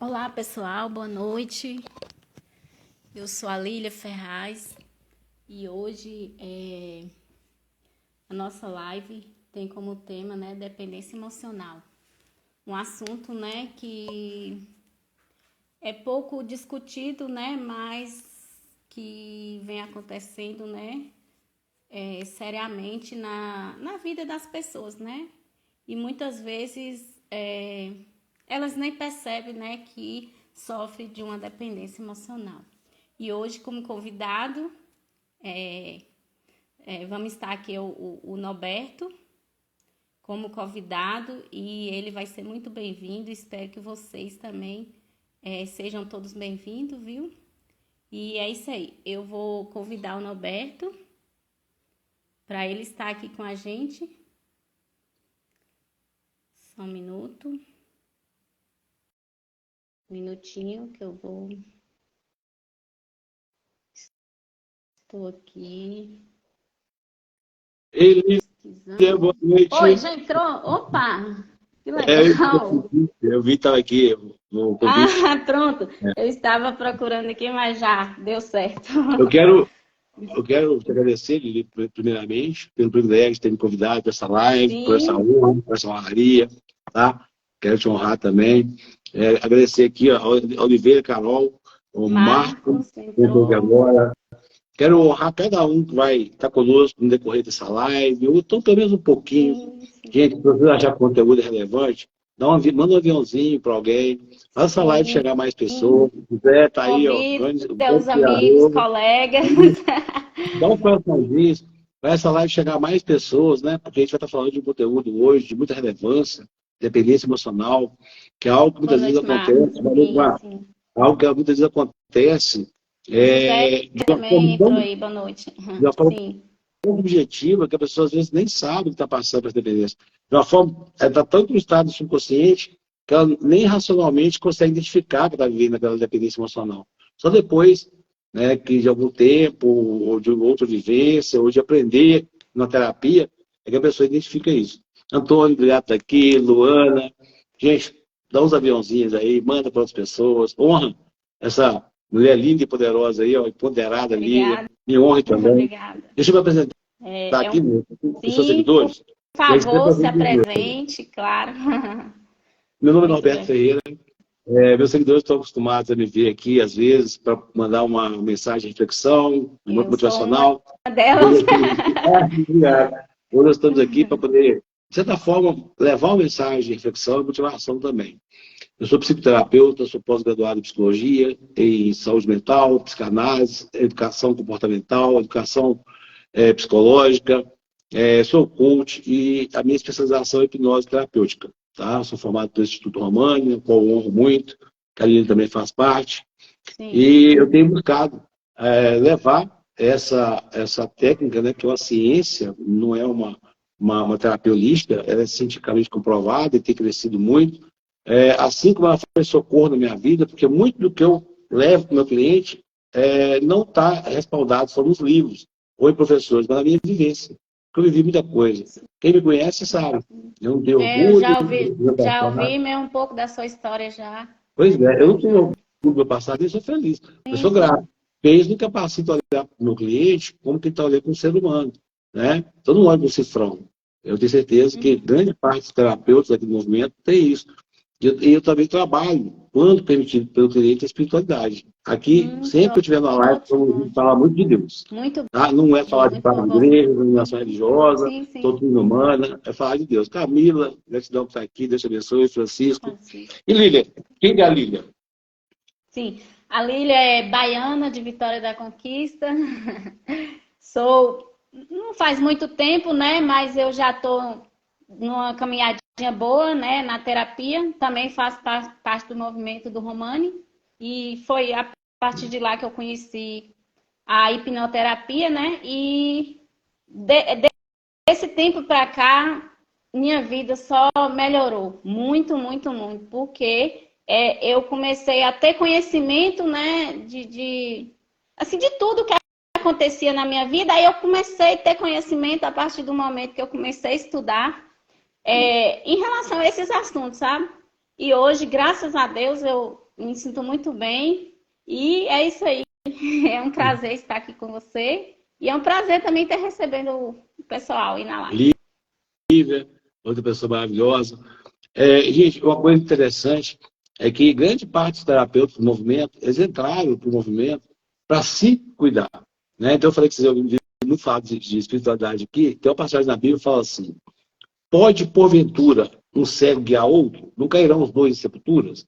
Olá pessoal, boa noite. Eu sou a Lília Ferraz e hoje a nossa live tem como tema, dependência emocional. Um assunto, que é pouco discutido, mas que vem acontecendo, seriamente na vida das pessoas, E muitas vezes elas nem percebem, que sofre de uma dependência emocional. E hoje, como convidado, vamos estar aqui o Norberto como convidado e ele vai ser muito bem-vindo. Espero que vocês também sejam todos bem-vindos, viu? E é isso aí. Eu vou convidar o Norberto para ele estar aqui com a gente. Só um minuto. Um minutinho que eu vou... Estou aqui. Ele, boa Oi, noite. já entrou? Opa, que É, legal. eu vi que estava aqui no convite. Ah, pronto. Eu estava procurando aqui, mas já deu certo. Eu quero, eu quero te agradecer, Lili, primeiramente, pelo privilégio de ter me convidado para essa live, por essa Sim, honra, por essa honraria, tá? Quero te honrar também. Agradecer aqui a Oliveira, Carol, o Marco, Marcos que entrou aqui entrou. agora. Quero honrar cada um que vai estar conosco no decorrer dessa live, ou então pelo menos um pouquinho. Sim, sim, Gente, se você achar que o conteúdo é relevante, manda um aviãozinho para alguém, faz essa live chegar a mais pessoas. O Zé tá aí, ó, convide o grande seus amigos, criador. colegas. Dá um coraçãozinho para essa live chegar a mais pessoas, né? Porque a gente vai estar falando de um conteúdo hoje de muita relevância, dependência emocional, que é algo que Boa muitas vezes noite, Marcos. acontece, Sim, sim. algo que muitas vezes acontece José de uma forma também entrou tão, aí, boa noite. de uma forma Sim, objetiva que a pessoa às vezes nem sabe que está passando por essa dependência. De uma forma, ela está tanto no estado subconsciente que ela nem racionalmente consegue identificar que está vivendo aquela dependência emocional. Só depois, né, que de algum tempo, ou de outra vivência, ou de aprender na terapia, é que a pessoa identifica isso. Antônio, obrigado por estar aqui, Luana. Gente, dá uns aviãozinhos aí, manda para outras pessoas, honra essa mulher linda e poderosa aí, ó, empoderada, Lília. obrigada. Me honre também. Obrigada. Deixa eu me apresentar É aqui um... nos seus Sim, por seguidores. E aí, sempre favor, se alguém diz, apresente, claro. meu nome é Muito Norberto bem. Ferreira. Meus seguidores estão acostumados a me ver aqui, às vezes, para mandar uma mensagem de reflexão, Eu sou uma motivacional. delas. Hoje, obrigado. Hoje nós estamos aqui para poder, de certa forma, levar uma mensagem de reflexão e motivação também. Eu sou psicoterapeuta, sou pós-graduado em psicologia, em saúde mental, psicanálise, educação comportamental, educação psicológica, sou coach e a minha especialização é hipnose terapêutica. Tá? Eu sou formado pelo Instituto Romani, no qual eu honro muito, que a Aline também faz parte, Sim. e eu tenho buscado levar essa técnica, né, que é uma ciência, não é uma terapia holística, ela é cientificamente comprovada e tem crescido muito, assim como ela faz socorro na minha vida, porque muito do que eu levo para o meu cliente não está respaldado só nos livros ou em professores, mas na minha vivência. Porque eu vivi muita coisa. Quem me conhece sabe. Eu não tenho Eu orgulho do meu já passado. ouvi meio um pouco da sua história já. Pois é, eu não tenho Já. orgulho do meu passado e sou feliz. Eu Sim, sou grato. sim. Porque isso me capacita a olhar para o meu cliente como quem está olhando para um ser humano. Né? Então, não olho para um cifrão. Eu tenho certeza que Uhum. grande parte dos terapeutas aqui do movimento tem isso. E eu também trabalho, quando permitido pelo cliente, a espiritualidade. Aqui, sempre que eu estiver na live, Ótimo, vamos falar ótimo. muito de Deus. Muito Tá? Não é bom, falar de estar muito na bom. igreja, denominação religiosa, Sim, sim. doutrina humana, é falar de Deus. Camila, gratidão por estar aqui, Deus te abençoe, Francisco. Francisco. E Lília, quem é a Lília? Sim. A Lília é baiana de Vitória da Conquista. Sou, não faz muito tempo, mas eu já estou numa caminhadinha boa, na terapia. Também faço parte do movimento do Romani. E foi a partir de lá que eu conheci a hipnoterapia, E desse tempo para cá, minha vida só melhorou. Muito, muito, muito. Porque eu comecei a ter conhecimento, assim, de tudo que acontecia na minha vida. Aí eu comecei a ter conhecimento a partir do momento que eu comecei a estudar em relação a esses assuntos, sabe? E hoje, graças a Deus, me sinto muito bem. E é isso aí. É um prazer estar aqui com você. E é um prazer também estar recebendo o pessoal aí na live. Lívia, outra pessoa maravilhosa. Gente, uma coisa interessante é que grande parte dos terapeutas do movimento, eles entraram para o movimento para se cuidar. Né? Então, eu falei que vocês ouviram muito falar de espiritualidade aqui. Tem uma passagem na Bíblia que fala assim: pode, porventura, um cego guiar outro? Não cairão os dois em sepulturas?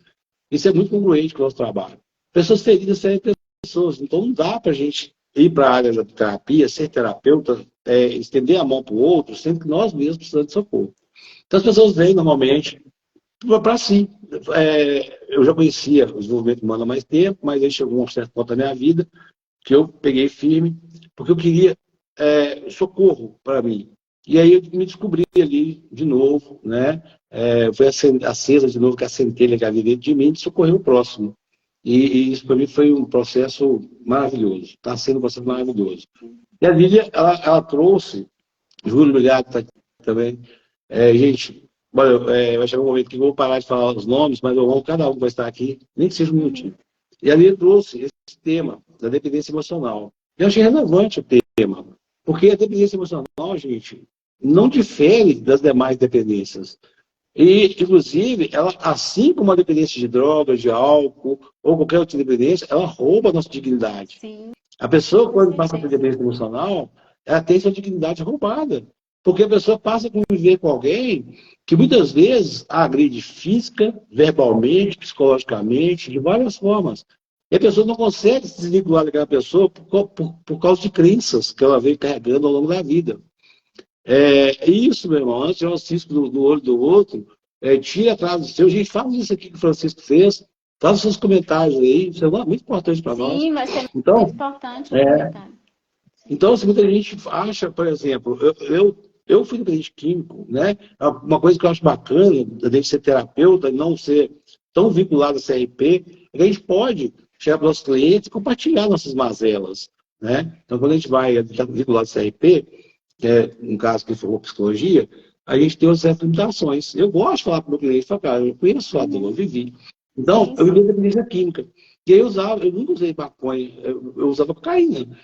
Isso é muito congruente com o nosso trabalho. Pessoas feridas ferem pessoas. Então, não dá para a gente ir para a área da terapia, ser terapeuta, estender a mão para o outro, sendo que nós mesmos precisamos de socorro. Então, as pessoas vêm, normalmente, para si. Eu já conhecia o desenvolvimento humano há mais tempo, mas aí chegou um certo ponto da minha vida que eu peguei firme, porque eu queria socorro para mim. E aí eu me descobri ali de novo, né? Foi acesa de novo que a centelha que havia dentro de mim de socorrer o próximo. E isso para mim foi um processo maravilhoso. Está sendo um processo maravilhoso. E a Lília, ela trouxe, Júlio, obrigado, tá aqui também. Gente, olha, vai chegar um momento que eu vou parar de falar os nomes, mas cada um vai estar aqui, nem que seja um minutinho. E a Lília trouxe esse tema da dependência emocional. Eu achei relevante o tema, porque a dependência emocional, gente, não difere das demais dependências. E, inclusive, ela, assim como a dependência de drogas, de álcool, ou qualquer outra dependência, ela rouba a nossa dignidade. Sim. A pessoa, quando passa por dependência emocional, ela tem sua dignidade roubada. Porque a pessoa passa a conviver com alguém que muitas vezes a agride física, verbalmente, psicologicamente, de várias formas. E a pessoa não consegue se desvincular daquela pessoa por causa de crenças que ela vem carregando ao longo da vida. Isso, meu irmão, antes de tirar o cisco do olho do outro, tira atrás do seu. Gente, faz isso aqui que o Francisco fez. Faz os seus comentários aí. Isso é muito importante para nós. Sim, vai ser Então, muito importante o comentário. Então, se muita gente acha, por exemplo, eu fui dependente químico, né? Uma coisa que eu acho bacana de ser terapeuta e não ser tão vinculado a CRP, é que a gente pode chegar para os nossos clientes e compartilhar nossas mazelas, né? Então, quando a gente vai estar vinculado a CRP, que é um caso que formou psicologia, a gente tem certas limitações. Eu gosto de falar para o meu cliente, falar, cara, eu conheço a dor, eu vivi. Então, eu vivi dependência química. E aí eu nunca usei maconha, eu usava cocaína.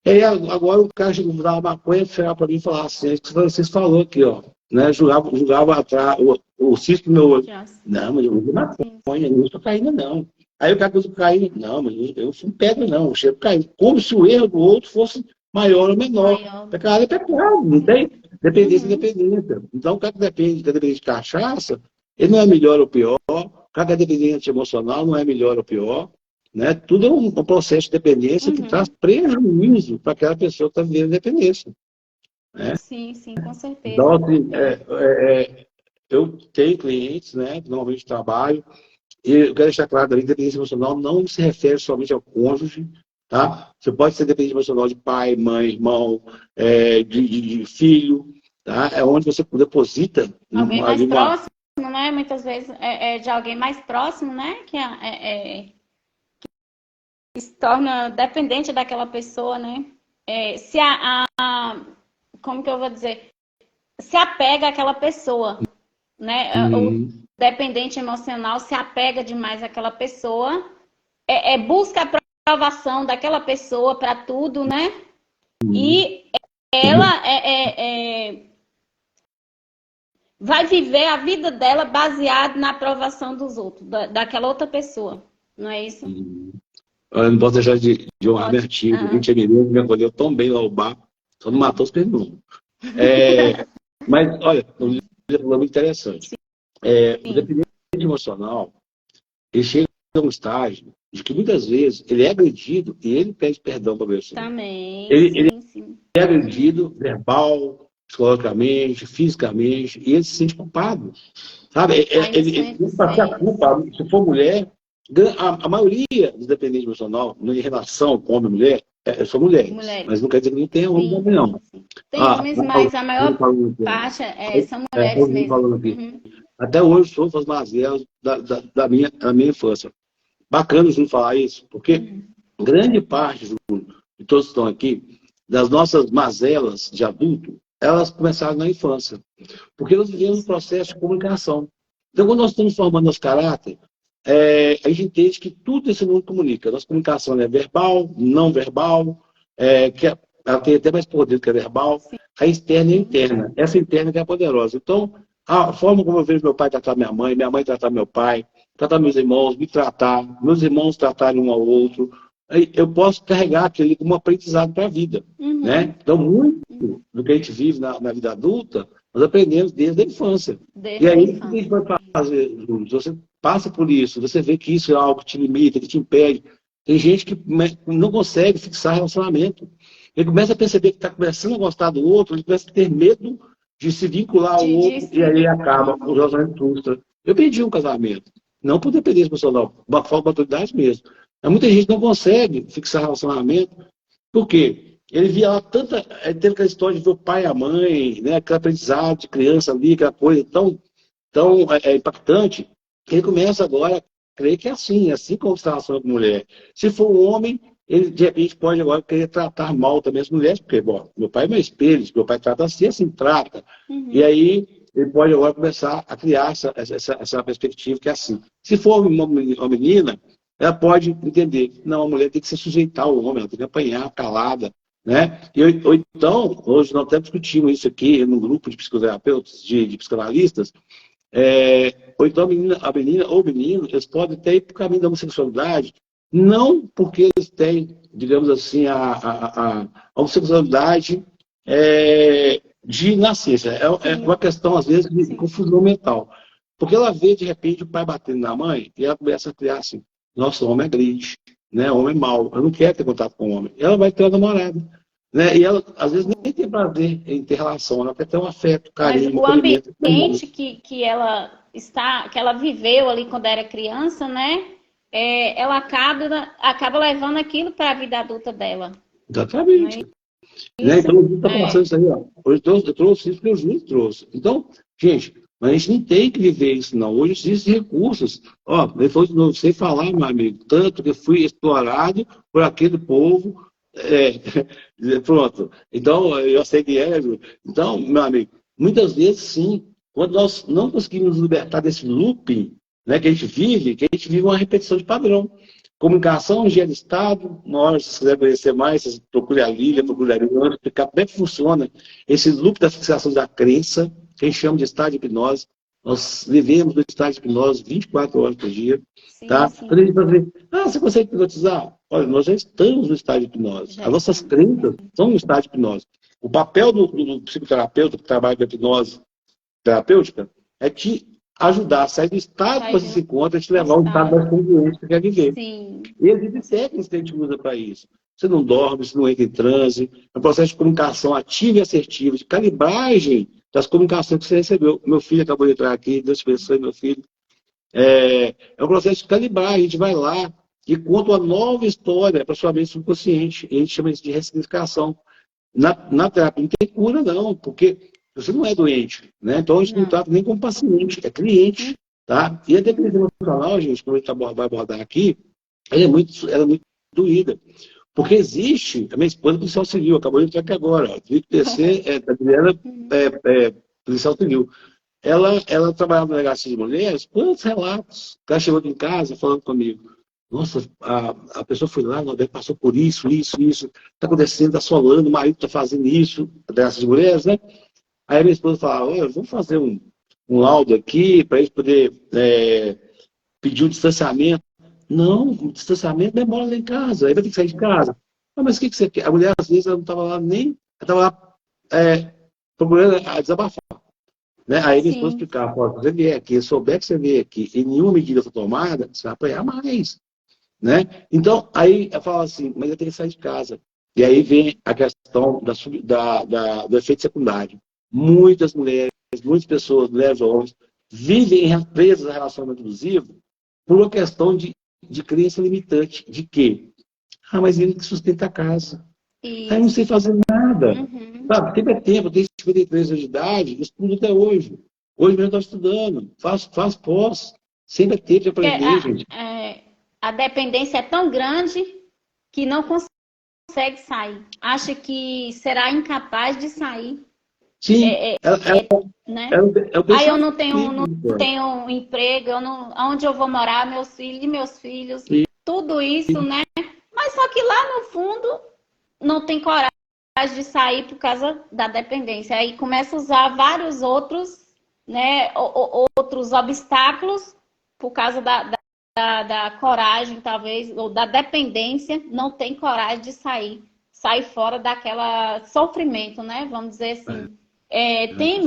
E aí agora o cara chegou a dar maconha, chegar para mim e falar assim, que vocês falou aqui, ó, né? Julgava atrás o cisco do meu olho. Não, mas eu uso maconha, não uso cocaína, não. Aí o cara usa cocaína, não, mas eu sou pedra, não, eu cheiro cocaína. Como se o erro do outro fosse maior ou menor. Pecado é pecado, não tem dependência e dependência. Então o cara que depende de cachaça, ele não é melhor ou pior. O cara que é dependente emocional não é melhor ou pior. Né? Tudo é um processo de dependência que traz prejuízo para aquela pessoa que está vivendo dependência. Né? Sim, com certeza. Então, assim, eu tenho clientes, né, que normalmente trabalho, e eu quero deixar claro também que dependência emocional não se refere somente ao cônjuge, tá? Você pode ser dependente emocional de pai, mãe, irmão, de filho, tá? É onde você deposita alguém mais próximo, né? Muitas vezes é de alguém mais próximo, né? Que se torna dependente daquela pessoa, né? Como que eu vou dizer? Se apega àquela pessoa, né? O dependente emocional se apega demais àquela pessoa, busca a aprovação daquela pessoa para tudo, né? E ela vai viver a vida dela baseada na aprovação dos outros, daquela outra pessoa, não é isso? Eu não posso deixar de honrar minha tia, que 20 anos me acolheu tão bem lá no bar, só não matou os perguntas. Mas, olha, um exemplo muito interessante. O dependente emocional, ele chega a um estágio de que muitas vezes ele é agredido e ele pede perdão para a pessoa. Também. Ele é agredido verbal, psicologicamente, fisicamente, e ele se sente culpado. Sabe? Ele passa a culpa. Se for mulher, a maioria dos dependentes emocional, em relação com homem e mulher, são mulheres. Mas não quer dizer que não tem homem também, não. Tem homens, mas a maior parte são mulheres mesmo. Até hoje sofro as mazelas da minha infância. Bacana a gente falar isso, porque grande parte, Júlio, de todos que estão aqui, das nossas mazelas de adulto, elas começaram na infância. Porque nós vivemos um processo de comunicação. Então, quando nós estamos formando nosso caráter, a gente entende que tudo esse mundo comunica. Nossa comunicação é verbal, não verbal, ela tem até mais poder do que a verbal. Sim. A externa e a interna. Essa interna que é poderosa. Então, a forma como eu vejo meu pai tratar minha mãe tratar meu pai, tratar meus irmãos, me tratar, meus irmãos tratarem um ao outro, eu posso carregar aquele como aprendizado para a vida. Né? Então, muito do que a gente vive na vida adulta, nós aprendemos desde a infância. Desde E a aí, o que a gente infância. vai fazer, Júlio? Você passa por isso, você vê que isso é algo que te limita, que te impede. Tem gente que não consegue fixar relacionamento. Ele começa a perceber que está começando a gostar do outro, ele começa a ter medo de se vincular ao outro, e aí acaba o relacionamento frustra. Eu perdi um casamento, não por dependência emocional, uma falta de maturidade mesmo. Mas muita gente não consegue fixar relacionamento, por quê? Ele via lá tanta. Teve aquela história de ver o pai e a mãe, né, aquele aprendizado de criança ali, aquela coisa tão impactante, que ele começa agora a crer que é assim como se relaciona com mulher. Se for um homem, ele de repente pode agora querer tratar mal também as mulheres, porque, bom, meu pai é meu espelho, meu pai trata assim trata. E aí ele pode agora começar a criar essa perspectiva que é assim. Se for uma menina, ela pode entender, não, a mulher tem que se sujeitar ao homem, ela tem que apanhar calada, né? Ou então, hoje nós até discutimos isso aqui num grupo de psicoterapeutas, de psicanalistas, ou então a menina ou o menino, eles podem até ir para o caminho da homossexualidade, não porque eles têm, digamos assim, a homossexualidade de nascença. É uma questão, às vezes, de confusão mental. Porque ela vê, de repente, o pai batendo na mãe e ela começa a criar assim, nossa, o homem é grande, né? O homem é mau, eu não quero ter contato com o homem. Ela vai ter uma namorada. Né? E ela, às vezes, nem tem prazer em ter relação, ela quer ter um afeto, Mas carinho, o acolhimento. ambiente que ela está, que ela viveu ali quando era criança, né? Ela acaba levando aquilo para a vida adulta dela. Exatamente. Né? Né? Isso Então, o Júlio está passando isso aí. Ó. Hoje eu trouxe isso porque o Júlio trouxe. Então, gente, mas a gente não tem que viver isso, não. Hoje existem recursos. Ó, ele falou de novo, sem falar, meu amigo, tanto que eu fui explorado por aquele povo. Pronto. Então, eu sei que é. Então, meu amigo, muitas vezes, sim, quando nós não conseguimos nos libertar desse looping, né, que a gente vive uma repetição de padrão. Comunicação gera estado. Nós, se quiser conhecer mais, vocês procure a Lília, procure a Ariana, explicar como é que funciona esse loop da fixação da crença, que a gente chama de estado de hipnose. Nós vivemos no estado de hipnose 24 horas por dia. Tá? Quando a gente fala assim, você consegue hipnotizar? Olha, nós já estamos no estado de hipnose. As nossas crenças são no estado de hipnose. O papel do psicoterapeuta que trabalha com a hipnose terapêutica é te ajudar a sair do estado que você se encontra e te levar a um estado mais congruente que você quer viver. Sim. E existem técnicas que a gente usa para isso. Você não dorme, você não entra em transe. É um processo de comunicação ativa e assertiva, de calibragem das comunicações que você recebeu. Meu filho acabou de entrar aqui, Deus te abençoe, meu filho. É um processo de calibrar. A gente vai lá e conta uma nova história para sua mente subconsciente. E a gente chama isso de ressignificação. Na terapia não tem cura, não, porque você não é doente, né? Então a gente não trata nem como paciente, é cliente, tá? E a dependência emocional, gente, como a gente vai abordar aqui, ela é muito doída. Porque existe, a minha esposa é policial civil, acabou de entrar aqui agora, ó, tive que descer, a Adriana policial civil. Ela trabalhava na delegacia de mulheres, quantos relatos? Ela chegou aqui em casa falando comigo. Nossa, a pessoa foi lá, passou por isso, está acontecendo, está assolando, o marido está fazendo isso, dessas mulheres, né? Aí a minha esposa falava, olha, vamos fazer um laudo aqui para eles poder pedir um distanciamento. Não, o distanciamento demora lá em casa, aí vai ter que sair de casa. Ah, mas o que você quer? A mulher, às vezes, ela não estava lá nem, ela estava lá procurando desabafar. Né? Aí minha esposa explicava, se você vier aqui, eu souber que você vier aqui e nenhuma medida for tomada, você vai apanhar mais. Né? Então, aí eu falo assim, mas eu tenho que sair de casa. E aí vem a questão do efeito secundário. Muitas mulheres, muitas pessoas, mulheres ou homens, vivem presas a relacionamento abusivo por uma questão de crença limitante. De quê? Mas ele que sustenta a casa. Aí eu não sei fazer nada. Sabe? Sempre é tempo, eu tenho 53 anos de idade, estudo até hoje. Hoje mesmo eu estou estudando, faço pós. Sempre é tempo de aprender, gente. A dependência é tão grande que não consegue sair. Acha que será incapaz de sair. Sim, Né? é o Aí eu pensamento. não tenho emprego, onde eu vou morar, meus filhos e meus filhos, E, tudo isso, né? Mas só que lá no fundo não tem coragem de sair por causa da dependência. Aí começa a usar vários outros, né, outros obstáculos por causa da coragem, talvez, ou da dependência, não tem coragem de sair fora daquela sofrimento, né? Vamos dizer assim. Tem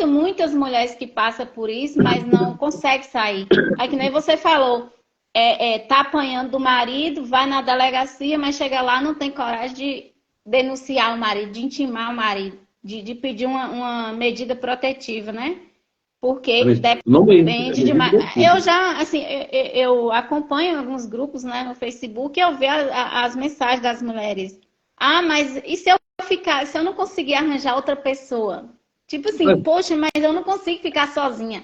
muitas mulheres que passam por isso, mas não conseguem sair. Aí que nem você falou, tá apanhando do marido, vai na delegacia, mas chega lá não tem coragem de denunciar o marido, de intimar o marido, de pedir uma medida protetiva, né? Porque não depende demais. Eu já, assim, eu acompanho alguns grupos, né, no Facebook e eu vejo as mensagens das mulheres. Ah, mas e se eu não conseguir arranjar outra pessoa? Tipo assim, poxa, mas eu não consigo ficar sozinha.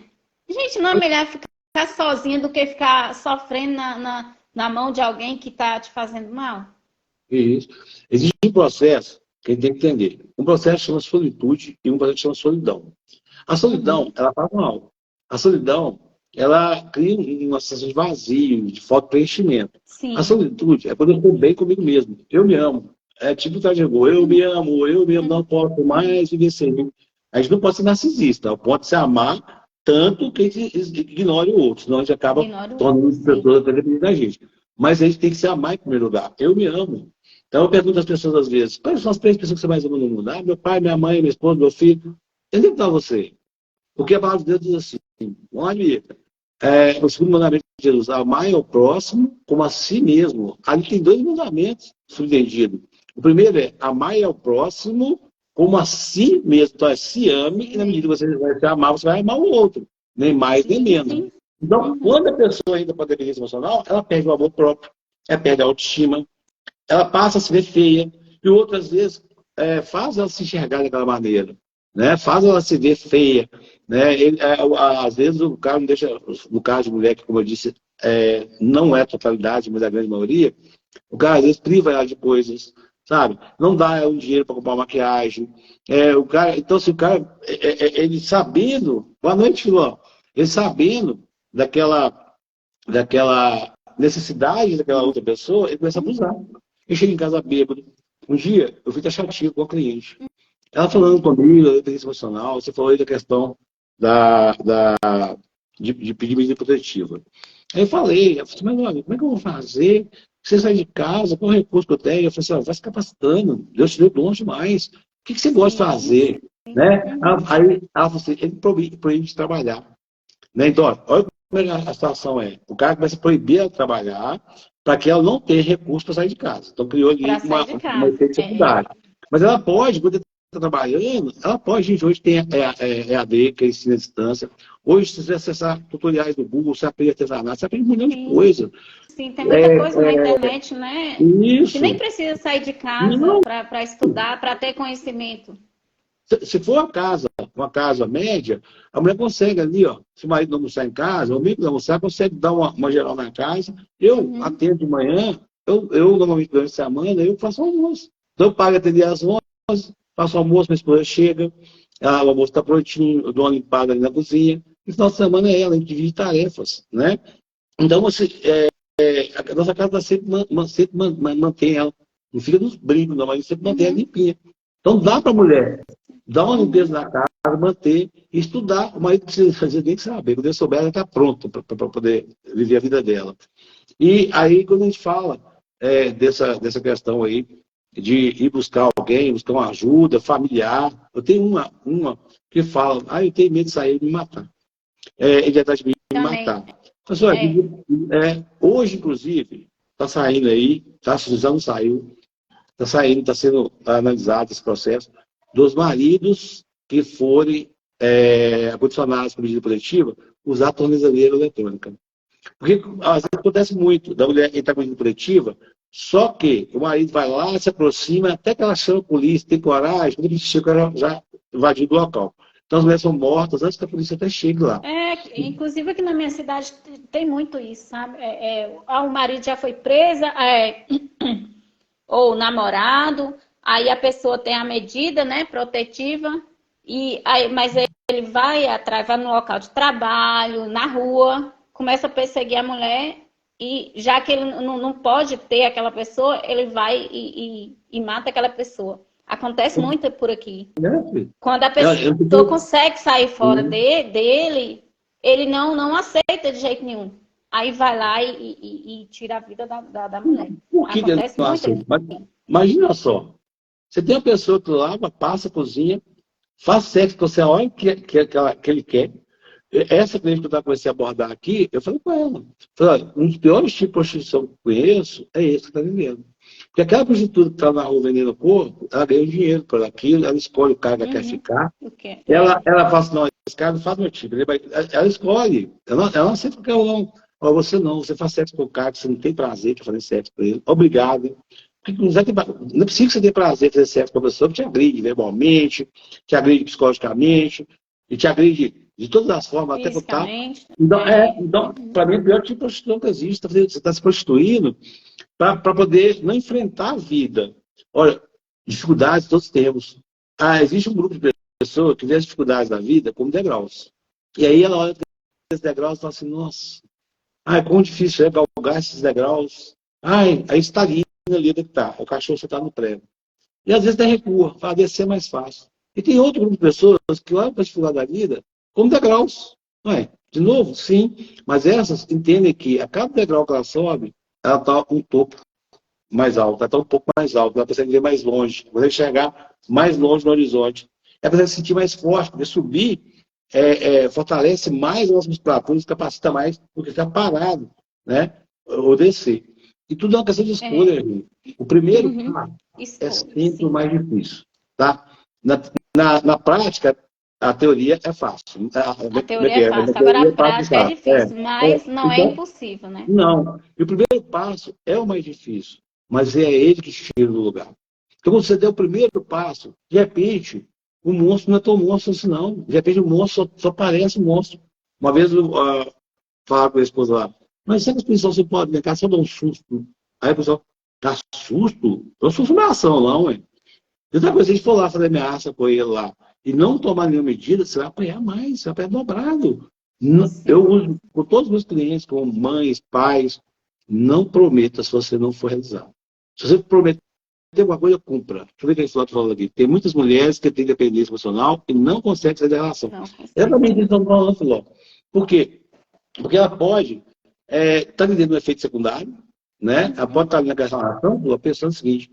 Gente, não é melhor ficar sozinha do que ficar sofrendo na mão de alguém que está te fazendo mal? Isso. Existe um processo que a gente tem que entender. Um processo chama solitude e um processo chama solidão. A solidão, ela faz mal. A solidão, ela cria uma sensação de vazio, de falta de preenchimento. A Sim. solitude é quando eu estou bem comigo mesmo. Eu me amo. É tipo o Tajegô, eu me amo, eu mesmo não posso mais viver sem mim. A gente não pode ser narcisista, pode se amar tanto que a gente ignore o outro, senão a gente acaba Ignora o tornando outro, as sim. pessoas dependentes da gente. Mas a gente tem que se amar em primeiro lugar. Eu me amo. Então eu pergunto às pessoas às vezes, quais são as três pessoas que você mais ama no mundo? Ah, meu pai, minha mãe, minha esposa, meu filho. Eu digo para você, porque a palavra de Deus diz assim, olha, o segundo mandamento de Jesus, amar ao próximo como a si mesmo. Ali tem dois mandamentos subentendidos. O primeiro é amar ao próximo como a si mesmo. Então, se ame, e na medida que você vai se amar, você vai amar o outro. Nem mais, nem menos. Sim. Então, quando a pessoa entra para a dependência emocional, ela perde o amor próprio, ela perde a autoestima, ela passa a se ver feia, e outras vezes faz ela se enxergar daquela maneira, né? Faz ela se ver feia. Né? Às vezes o cara não deixa, no caso de mulher, que como eu disse, não é a totalidade, mas é a grande maioria, o cara às vezes priva ela de coisas, sabe? Não dá ela um dinheiro para comprar uma maquiagem. Então, se o cara, ele sabendo, boa noite, Filó, ele sabendo daquela necessidade daquela outra pessoa, ele começa a abusar. Eu chego em casa bêbado. Um dia, eu fui taxativo com a cliente. Ela falando comigo, da dependência emocional, você falou aí da questão de pedir medida protetiva. Aí eu falei assim, mas olha, como é que eu vou fazer? Você sai de casa, qual o recurso que eu tenho? Eu falei assim, vai se capacitando, Deus te deu dom demais. O que você gosta de fazer? Né? Aí ela falou assim, ele proíbe de trabalhar. Né? Então, olha como a situação é. O cara começa a proibir ela de trabalhar para que ela não tenha recurso para sair de casa. Então, criou Para ali sair de uma casa. dificuldade. Mas ela pode, quando está trabalhando, ela pode, gente, hoje tem EAD, que é ensino à distância. Hoje, se você acessar tutoriais do Google, você aprende artesanato, você aprende um milhão de coisas. Sim, tem muita coisa na internet, né? Que nem Isso. precisa sair de casa Não. para estudar, para ter conhecimento. Se for uma casa média, a mulher consegue ali, ó. Se o marido não almoçar em casa, o amigo não almoçar, consegue dar uma geral na casa. Eu atendo de manhã, eu normalmente durante a semana, eu faço almoço. Então eu pago atender às 11, faço almoço, minha esposa chega, o almoço está prontinho, eu dou uma limpada ali na cozinha. E no final de semana é ela, a gente divide tarefas, né? Então, a nossa casa tá sempre mantém ela. Não fica nos brincos, não, mas sempre mantém ela limpinha. Então, dá para a mulher dar uma limpeza na casa, manter e estudar. O marido precisa fazer nem saber. Quando ele souber, ela está pronta para poder viver a vida dela. E aí, quando a gente fala dessa questão aí, de ir buscar alguém, buscar uma ajuda familiar, eu tenho uma que fala, eu tenho medo de sair e me matar. Ele já está de me Também. matar. Mas, olha, hoje, inclusive, está saindo aí, já não saiu, está saindo, está sendo analisado esse processo dos maridos que forem condicionados por medida protetiva usar a tornezeleira eletrônica. Porque às vezes acontece muito da mulher entrar com medida protetiva, só que o marido vai lá, se aproxima, até que ela chama a polícia, tem coragem, quando ele chega, ela já invadiu o local. Então as mulheres são mortas antes que a polícia até chegue lá. Inclusive aqui na minha cidade tem muito isso, sabe? O marido já foi presa, ou o namorado, aí a pessoa tem a medida, né, protetiva, Mas ele vai atrás, vai no local de trabalho, na rua, começa a perseguir a mulher e já que ele não pode ter aquela pessoa, ele vai e mata aquela pessoa. Acontece muito por aqui. Quando a pessoa consegue sair fora dele, ele não aceita de jeito nenhum. Aí vai lá e tira a vida da mulher. Por que Acontece muito. Imagina só, você tem uma pessoa que lava, passa, cozinha, faz sexo com você a hora que ele quer. Essa cliente que eu comecei a abordar aqui, eu falei com ela. Falei, olha, um dos piores tipos de prostituição que eu conheço é esse que está vivendo. Porque aquela prostituta que está na rua vendendo corpo, ela ganha dinheiro por aquilo, ela escolhe o cara que ela quer ficar. Ela fala assim, não, esse cara não faz meu tipo. Ela escolhe. Ela não aceita qualquer um, não. Ou você não, você faz sexo com o cara que você não tem prazer de fazer sexo com ele. Obrigado. Não precisa que você tenha prazer de fazer sexo com a pessoa que te agride verbalmente, te agride psicologicamente, e te agride de todas as formas, até botar. Então, para mim, é o pior tipo de prostituição que existe. Você está se prostituindo para poder não enfrentar a vida. Olha, dificuldades todos temos. Existe um grupo de pessoas que vê as dificuldades da vida como degraus. E aí ela olha para esses degraus e fala assim, nossa, quão difícil é galgar esses degraus. Aí estagna ali onde está. O cachorro só está no prego. E às vezes até recua, para descer é mais fácil. E tem outro grupo de pessoas que olham para a dificuldade da vida como degraus. Não é? De novo, sim, mas essas entendem que a cada degrau que ela sobe, ela está um pouco mais alta, ela está um pouco mais alta, ela consegue ver mais longe, consegue enxergar mais longe no horizonte. Ela consegue se sentir mais forte, porque subir fortalece mais as musculaturas, capacita mais do que ficar parado, né? Ou descer. E tudo é uma questão de escolha, gente. O primeiro é sempre o mais difícil. Tá? Na prática, a teoria é fácil. A teoria é fácil, agora a prática é difícil, mas não é impossível, né? Não. E o primeiro passo é o mais difícil, mas é ele que te tira do lugar. Então, quando você der o primeiro passo, de repente, o monstro não é tão monstro assim, não. De repente, o monstro só parece um monstro. Uma vez eu falava com a esposa lá, mas será que as pessoas você pode brincar só dar um susto? Aí a pessoa, dá susto? Eu sou fumação, não, hein? E outra coisa, se a gente for lá fazer ameaça com ele lá e não tomar nenhuma medida, você vai apanhar mais, você vai apanhar dobrado. Eu uso com todos os meus clientes, com mães, pais, não prometa se você não for realizar. Se você prometer alguma coisa, cumpra. Deixa eu ver o que a gente falando aqui. Tem muitas mulheres que têm dependência emocional e não conseguem sair da relação. Ela também tem que falando, falou. Por quê? Porque ela pode estar vivendo um efeito secundário, né? Ela pode estar ali naquela relação, pensando o seguinte,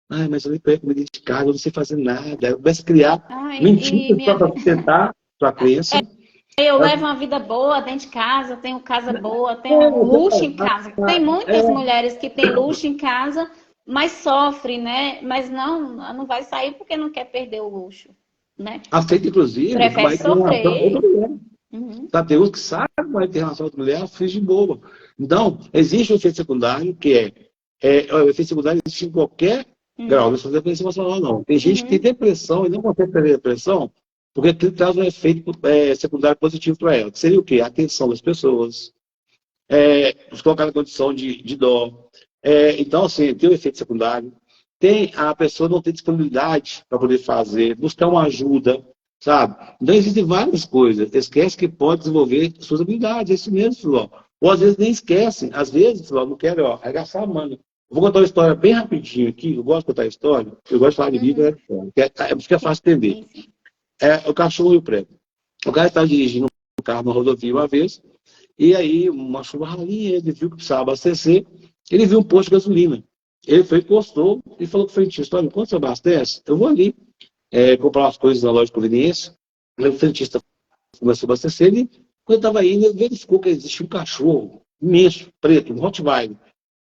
mas eu nem pego comida de casa, eu não sei fazer nada. Eu começo a criar mentiras para sustentar sua crença. Eu levo uma vida boa dentro de casa, tenho casa boa, tenho luxo em casa. Tem muitas mulheres que têm luxo em casa, mas sofrem, né? Mas não vai sair porque não quer perder o luxo, né? Aceita, inclusive, prefere sofrer. Tá, tem uns que sabem que vai ter relação com outra mulher, finge de boba. Então, existe o efeito secundário, que o efeito secundário existe em qualquer grau, não é só dependência emocional, não. Tem gente que tem depressão e não consegue perder a depressão porque aquilo traz um efeito secundário positivo para ela. Que seria o quê? A atenção das pessoas, nos colocar na condição de dó. Então, assim, tem o efeito secundário. Tem a pessoa não ter disponibilidade para poder fazer, buscar uma ajuda, sabe? Então, existem várias coisas. Esquece que pode desenvolver suas habilidades, é isso mesmo, Filó. Ou às vezes nem esquecem. Às vezes, Filó, não quero arregaçar a manga. Eu vou contar uma história bem rapidinho aqui. Eu gosto de contar história. Eu gosto de falar de vida, né? Porque é fácil entender. O cachorro e o prego. O cara estava dirigindo um carro na rodovia uma vez, e aí uma chuva ralinha, ele viu que precisava abastecer, ele viu um posto de gasolina. Ele foi, postou e falou para o frentista, olha, enquanto você abastece, eu vou ali comprar umas coisas na loja de conveniência. O frentista começou a abastecer, e quando estava indo, ele verificou que existia um cachorro imenso, preto, um Rottweiler,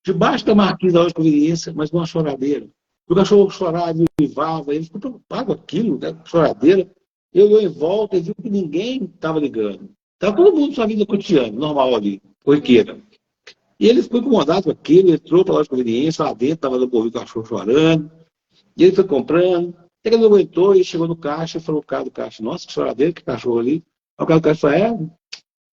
debaixo da marquise da loja de conveniência, mas numa choradeira. O cachorro chorava, uivava, ele ficou preocupado com aquilo, né, choradeira. Ele olhou em volta e viu que ninguém estava ligando. Estava todo mundo na sua vida cotidiana, normal ali, corriqueira. E ele ficou incomodado com aquilo, entrou para a loja de conveniência, lá dentro estava dando o cachorro chorando. E ele foi comprando. Até que ele não aguentou, ele chegou no caixa e falou o cara do caixa, nossa, que choradeira, que cachorro ali. Aí o cara do caixa falou,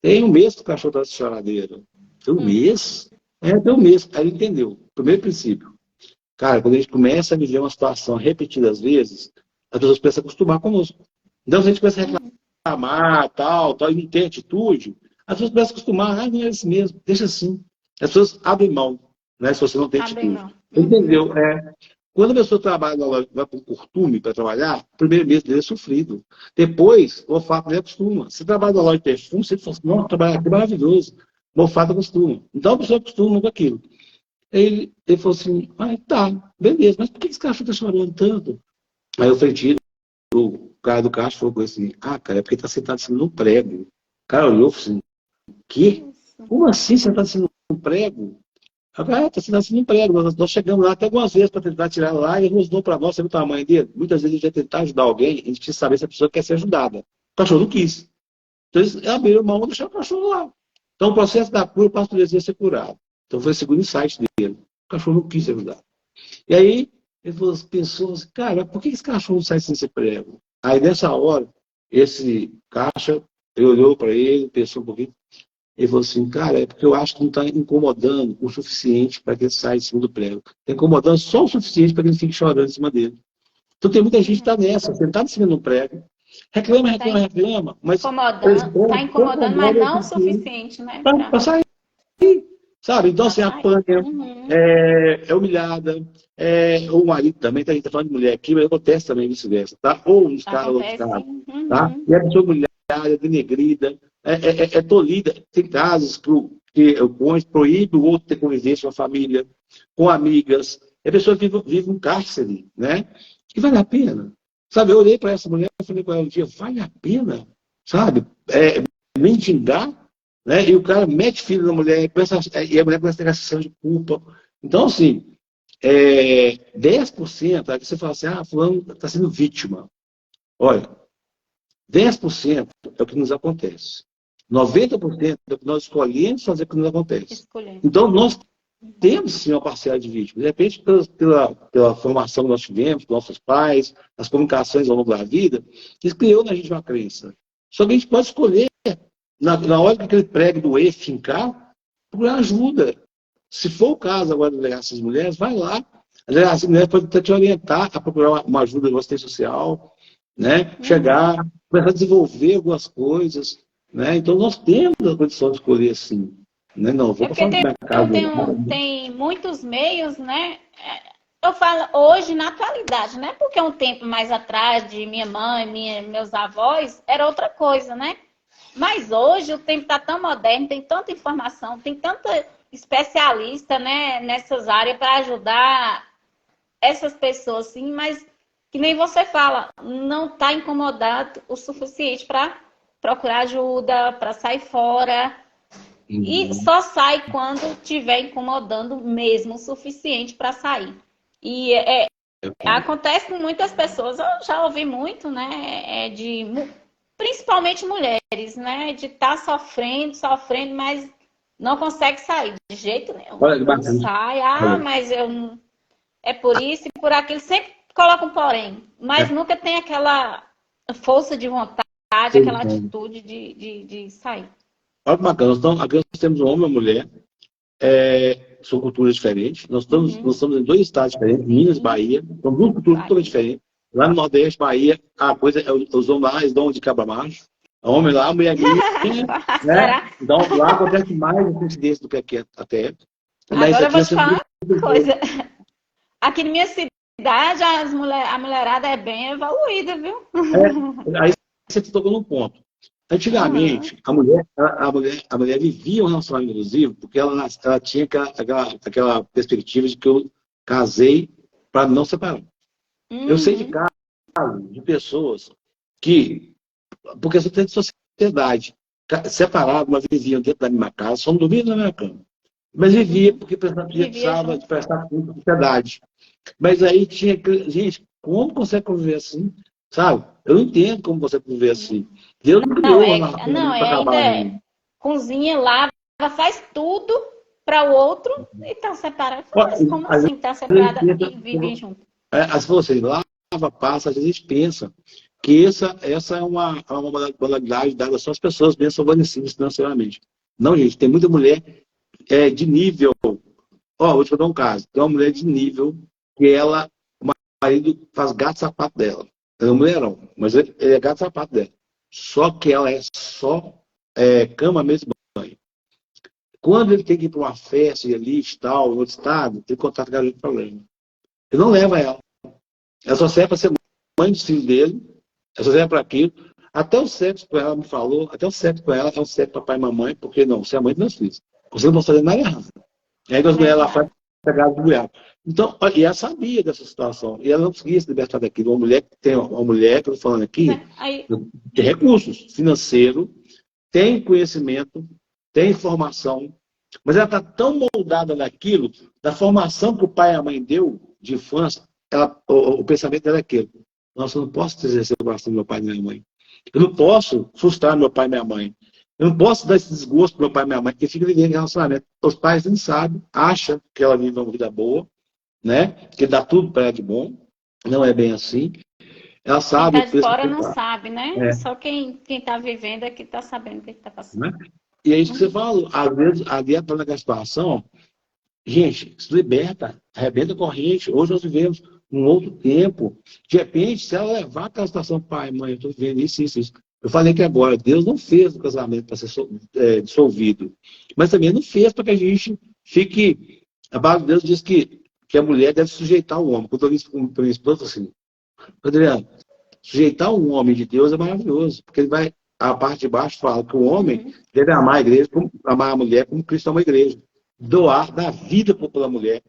tem um mês que o cachorro está nessa choradeira. Tem um mês? Tem um mês. Aí ele entendeu. Primeiro princípio. Cara, quando a gente começa a viver uma situação repetidas vezes, as pessoas precisam se acostumar conosco. Então, se a gente começa a reclamar, tal, e não tem atitude, as pessoas começam a acostumar, não é isso mesmo, deixa assim. As pessoas abrem mão, né, se você não tem Abre atitude. não. Entendeu? Quando a pessoa trabalha na loja, vai para o costume para trabalhar, o primeiro mês dele é sofrido. Depois, o olfato dele acostuma. Você trabalha na loja de perfume, você fala assim, nossa, trabalhar aqui é maravilhoso. O olfato acostuma. Então a pessoa acostuma com aquilo. Ele falou assim, tá, beleza, mas por que esse cachorro está chorando tanto? Aí eu falei, o cara do caixa falou assim, cara, é porque está sentado assim num prego. O cara olhou e falou assim, que? Como assim sentado assim num prego? Está sentado assim num prego. Nós chegamos lá até algumas vezes para tentar tirar lá e ele mostrou para nós, sabe o tamanho dele? Muitas vezes a gente ia tentar ajudar alguém, a gente precisa saber se a pessoa quer ser ajudada. O cachorro não quis. Então eles abriram mão e deixaram o cachorro lá. Então o processo da cura, o pastor deseja ser curado. Então foi o segundo insight dele. O cachorro não quis ser ajudado. E aí, ele pensou assim, cara, por que esse cachorro sai sem ser prego? Aí, nessa hora, esse caixa, ele olhou para ele, pensou um pouquinho, ele falou assim, cara, é porque eu acho que não está incomodando o suficiente para que ele saia de cima do prego. Está incomodando só o suficiente para que ele fique chorando em cima dele. Então, tem muita gente que está nessa, sentado em cima do prego, reclama, mas... Está incomodando, mas não o suficiente, né? Para sair. Sabe? Então, assim, apanha, é humilhada, ou o marido também, a gente está falando de mulher aqui, mas acontece também vice-versa, tá? Ou nos casos, outros casos, tá? E a pessoa humilhada, denegrida, tolhida. Tem casos que o cônjuge proíbe o outro ter convivência com a família, com amigas. A pessoa vive um cárcere, né? E vale a pena. Sabe, eu olhei para essa mulher e falei com ela um dia, vale a pena, sabe? Mendigar, né? E o cara mete filho na mulher, e a mulher começa a ter a sensação de culpa. Então, assim, 10%, aí você fala assim, fulano está sendo vítima. Olha, 10% é o que nos acontece. 90% é o que nós escolhemos fazer que nos acontece. Então, nós temos sim uma parcela de vítima. De repente, pela formação que nós tivemos, com nossos pais, as comunicações ao longo da vida, isso criou na gente uma crença. Só que a gente pode escolher, na hora que aquele prego do E fincar, procurar ajuda. Se for o caso agora da delegacia das mulheres, vai lá. A delegacia das mulheres pode até te orientar a procurar uma ajuda de assistência social, né? Chegar, começar a desenvolver algumas coisas. Né? Então, nós temos a condição de escolher assim. Né? Não, vou porque tem muitos meios, né? Eu falo hoje na atualidade, né? Porque um tempo mais atrás, de minha mãe, meus avós, era outra coisa, né? Mas hoje o tempo está tão moderno, tem tanta informação, tem tanta especialista, né, nessas áreas para ajudar essas pessoas, sim, mas que nem você fala, não está incomodado o suficiente para procurar ajuda, para sair fora. E só sai quando estiver incomodando mesmo o suficiente para sair. E acontece com muitas pessoas, eu já ouvi muito, né? Principalmente mulheres, né? De estar sofrendo, mas não consegue sair de jeito nenhum. Não sai, mas eu não. É por isso e por aquilo. Sempre coloca um porém, mas nunca tem aquela força de vontade, aquela atitude de sair. Olha que bacana. Então, aqui nós temos um homem e uma mulher, são culturas diferentes. Nós estamos em 2 estados diferentes, Minas e Bahia, são 2 culturas totalmente diferentes. Lá no Nordeste, Bahia, a coisa é os homens lá, eles dão de cabra macho. O homem lá, a mulher gringa, né? Então, lá acontece mais incidência do que aqui até. Mas agora eu vou te falar uma coisa. Aqui na minha cidade, a mulherada é bem evoluída, viu? Aí você tocou num ponto. Antigamente, a mulher vivia um relacionamento abusivo porque ela tinha aquela perspectiva de que eu casei para não separar. Eu sei de casos de pessoas que, por questão de sociedade, separadas, mas viviam dentro da mesma casa, só não dormiam na mesma cama. Mas vivia porque precisava de prestar conta à sociedade. Mas aí tinha... Gente, como consegue conviver assim? Sabe? Eu não entendo como você conviver assim. Deus não criou ainda cozinha, lava, faz tudo para o outro e está separado. Mas como assim está separada e vive junto? Assim, lava, passa, às vezes a gente pensa que essa é uma modalidade dada só às pessoas bem favorecidas financeiramente. Não, gente, tem muita mulher de nível. Vou te contar um caso. Tem uma mulher de nível que o marido faz gato sapato dela. é um mulherão, mas ele é gato sapato dela. Só que ela é só cama, mesa e banho. Quando ele tem que ir para uma festa ali, tal, em outro estado, ele contrata garoto de problema. Ele não leva ela. Ela só serve para ser mãe dos filhos dele, ela só serve para aquilo. Até o sexo com ela me falou, até o sexo com ela é um sexo papai e mamãe, porque não, você é mãe dos meus filhos. Você não pode fazer nada errado. E aí as mulheres lá fazem pegada do mulher. Então, e ela sabia dessa situação. E ela não conseguia se libertar daquilo. Uma mulher que eu estou falando aqui, tem recursos financeiros, tem conhecimento, tem informação, mas ela está tão moldada naquilo, da formação que o pai e a mãe deu de infância, o pensamento dela é aquele. Nossa, eu não posso exercer o coração do meu pai e da minha mãe. Eu não posso frustrar meu pai e minha mãe. Eu não posso dar esse desgosto para meu pai e minha mãe, porque fica vivendo em relacionamento. Os pais nem sabem, acham que ela vive uma vida boa, né? Que dá tudo para ela de bom. Não é bem assim. Ela sabe. Quem está de fora não sabe, né? Só quem está vivendo é que está sabendo o que está passando. Né? E é isso que você fala. Às vezes, ali está naquela situação, gente, se liberta, arrebenta a corrente. Hoje nós vivemos um outro tempo. De repente, se ela levar aquela situação, pai, mãe, eu estou vivendo isso. Eu falei que agora, Deus não fez o casamento para ser dissolvido, mas também não fez para que a gente fique. A palavra de Deus diz que a mulher deve sujeitar o homem. Quando eu disse para minha esposa, assim, Adriano, sujeitar um homem de Deus é maravilhoso, porque ele vai, a parte de baixo fala que o homem deve amar a igreja, amar a mulher como Cristo ama a igreja. Doar, dar vida pela mulher.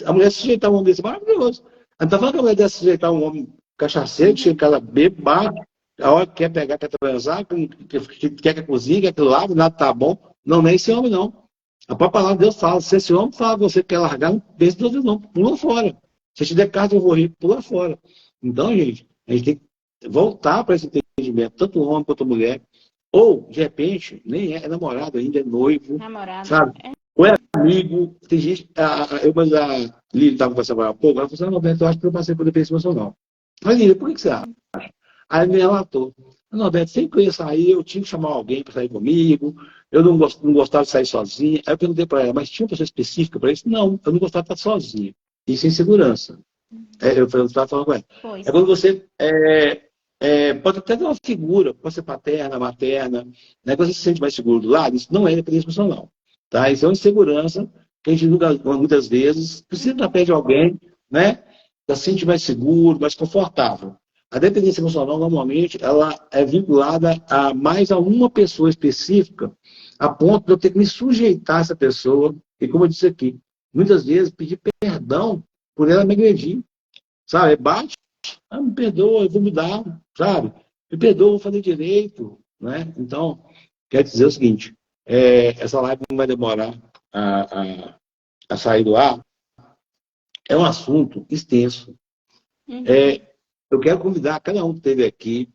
A mulher sujeitar um homem desse é maravilhoso. Não está falando que a mulher deve sujeitar um homem cachaceiro, que chega em casa bebe, bate, a hora que quer pegar, quer transar, que quer que a cozinha, quer que lave, nada tá bom. Não é esse homem, não. A própria palavra de Deus fala, se esse homem fala que você quer largar, não pense duas vezes não, pula fora. Se te der carta, eu vou rir, pula fora. Então, gente, a gente tem que voltar para esse entendimento, tanto o homem quanto a mulher. Ou, de repente, nem é namorado ainda, é noivo. Namorado. Sabe? Ou é amigo. Tem gente. Mas a Lili estava conversando agora há pouco, ela falou assim, eu acho que eu passei por dependência emocional. Mas, Lili, por que você acha? Aí me relatou. Norberto, sempre que eu ia sair, eu tinha que chamar alguém para sair comigo. Eu não gostava de sair sozinha. Aí eu perguntei para ela, mas tinha uma pessoa específica para isso? Não, eu não gostava de estar sozinha. Isso em segurança. Eu estava falando com ela. É quando você pode até ter uma figura, pode ser paterna, materna, né? Quando você se sente mais seguro do lado, isso não é dependência emocional. Tá? Isso é uma insegurança que a gente muitas vezes precisa estar perto de alguém, né? Para se sentir mais seguro, mais confortável. A dependência emocional, normalmente, ela é vinculada a mais a uma pessoa específica, a ponto de eu ter que me sujeitar a essa pessoa, e como eu disse aqui, muitas vezes pedir perdão por ela me agredir, sabe? Bate, me perdoa, eu vou mudar, sabe? Me perdoa, eu vou fazer direito, né? Então, quer dizer o seguinte, essa live não vai demorar a sair do ar, é um assunto extenso. Eu quero convidar cada um que esteve aqui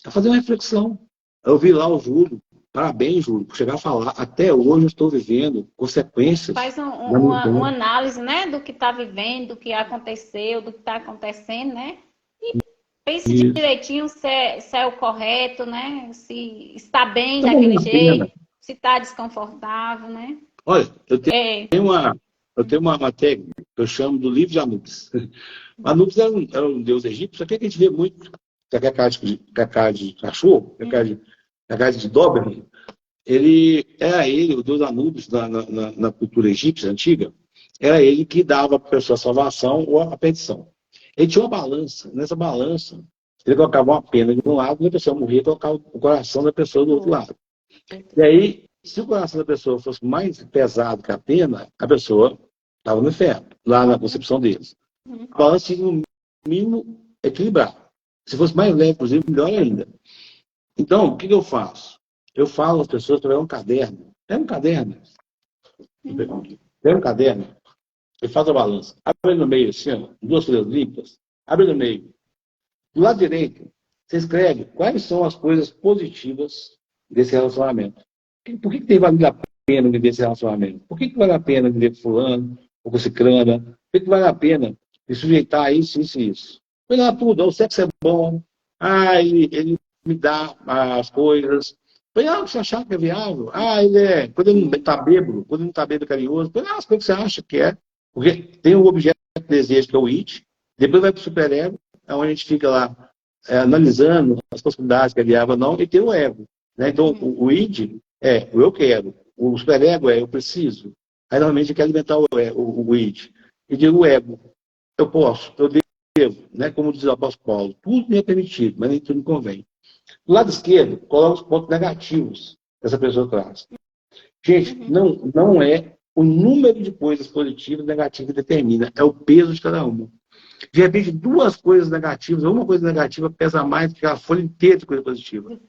a fazer uma reflexão. Eu vi lá o Júlio. Parabéns, Júlio, por chegar a falar. Até hoje eu estou vivendo consequências. Faz uma análise, né, do que está vivendo, do que aconteceu, do que está acontecendo, né? E pense direitinho se é o correto, né? Se está bem daquele jeito, se está desconfortável, né? Olha, eu tenho uma técnica que eu chamo do livro de Anubis. Anubis era um deus egípcio, só que a gente vê muito com a cara de cachorro, com a cara de Doberman. Era ele, o deus Anubis, na cultura egípcia antiga, era ele que dava para a pessoa a salvação ou a perdição. Ele tinha uma balança, nessa balança, ele colocava uma pena de um lado e a pessoa morria e colocava o coração da pessoa do outro lado. E aí, se o coração da pessoa fosse mais pesado que a pena, a pessoa estava no inferno, lá na concepção deles. A balança tinha no mínimo equilibrar. Se fosse mais leve, inclusive, melhor ainda. Então, o que eu faço? Eu falo às pessoas para pegar um caderno. Pega um caderno. Pega um caderno e faz a balança. Abre no meio, assim, ó, duas folhas limpas. Abre no meio. Do lado direito, você escreve quais são as coisas positivas desse relacionamento. Por que tem valido a pena viver esse relacionamento? Por que vale a pena viver com fulano ou com ciclana? Por que vale a pena me sujeitar a isso, isso e isso? Olha tudo, o sexo é bom, ele me dá as coisas. Olha, você achar que é viável? Quando ele não está bêbado, quando ele não está bêbado carinhoso, olha as coisas que você acha que é. Porque tem o objeto de desejo, que é o it, depois vai para o superego, onde a gente fica lá analisando as possibilidades que é viável ou não, e tem o ego. Né? Então, o id é o eu quero, o superego é eu preciso. Aí, normalmente, quer alimentar o id. E digo o ego, eu posso, eu devo, né? Como diz o apóstolo Paulo, tudo me é permitido, mas nem tudo me convém. Do lado esquerdo, coloca os pontos negativos que essa pessoa traz. Gente, não é o número de coisas positivas e negativas que determina, é o peso de cada uma. De repente, duas coisas negativas, uma coisa negativa pesa mais do que a folha inteira de coisa positiva.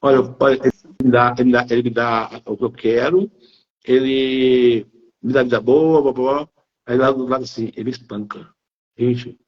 Olha, ele me dá o que eu quero, ele me dá vida boa, blá, blá, blá. Aí lá do lado assim, ele espanca. Gente,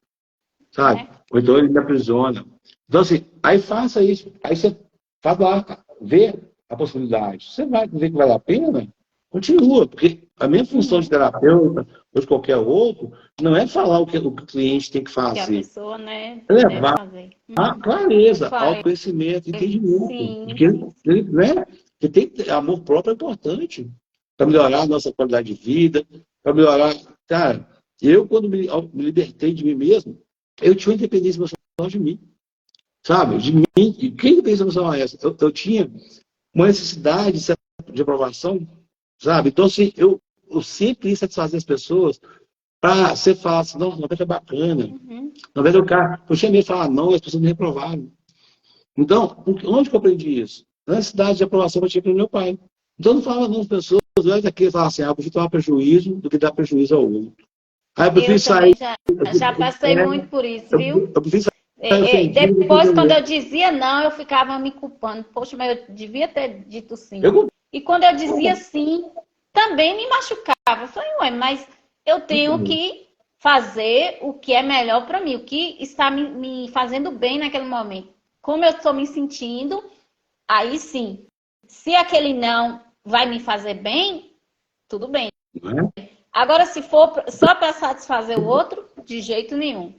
sabe? Ou então ele me aprisiona. Então, assim, aí faça isso. Aí você faz lá, vê a possibilidade. Você vai ver que vale a pena, continua. Porque a minha função de terapeuta, ou de qualquer outro, não é falar o que o cliente tem que Que a fazer. pessoa, né, É deve levar fazer. a clareza, Clareza. autoconhecimento, entendimento. Sim. Né? Porque amor próprio é importante para melhorar a nossa qualidade de vida, para melhorar. Cara, eu, quando me libertei de mim mesmo, eu tinha uma independência emocional de mim. Sabe? De mim. E que independência emocional é essa? Eu tinha uma necessidade de aprovação, sabe? Então, assim, eu sempre quis satisfazer as pessoas para você falar assim, não, não é bacana. Na verdade, o cara, eu tinha medo de falar não, e as pessoas me reprovaram. Então, onde que eu aprendi isso? Na necessidade de aprovação que eu tinha pelo meu pai. Então, eu não falava não, as pessoas, eu era daquele que falava assim, eu prefiro tomar prejuízo do que dar prejuízo ao outro. Aí eu prefiro Eu sair. também já passei muito por isso, viu? Eu prefiro sair ofendido do que Depois, quando entender. eu dizia não, eu ficava me culpando. Poxa, mas eu devia ter dito sim. Eu E quando eu dizia sim, também me machucava. Eu falei, ué, mas eu tenho que fazer o que é melhor para mim, o que está me fazendo bem naquele momento. Como eu estou me sentindo, aí sim. Se aquele não vai me fazer bem, tudo bem. Não é? Agora, se for só para satisfazer o outro, de jeito nenhum.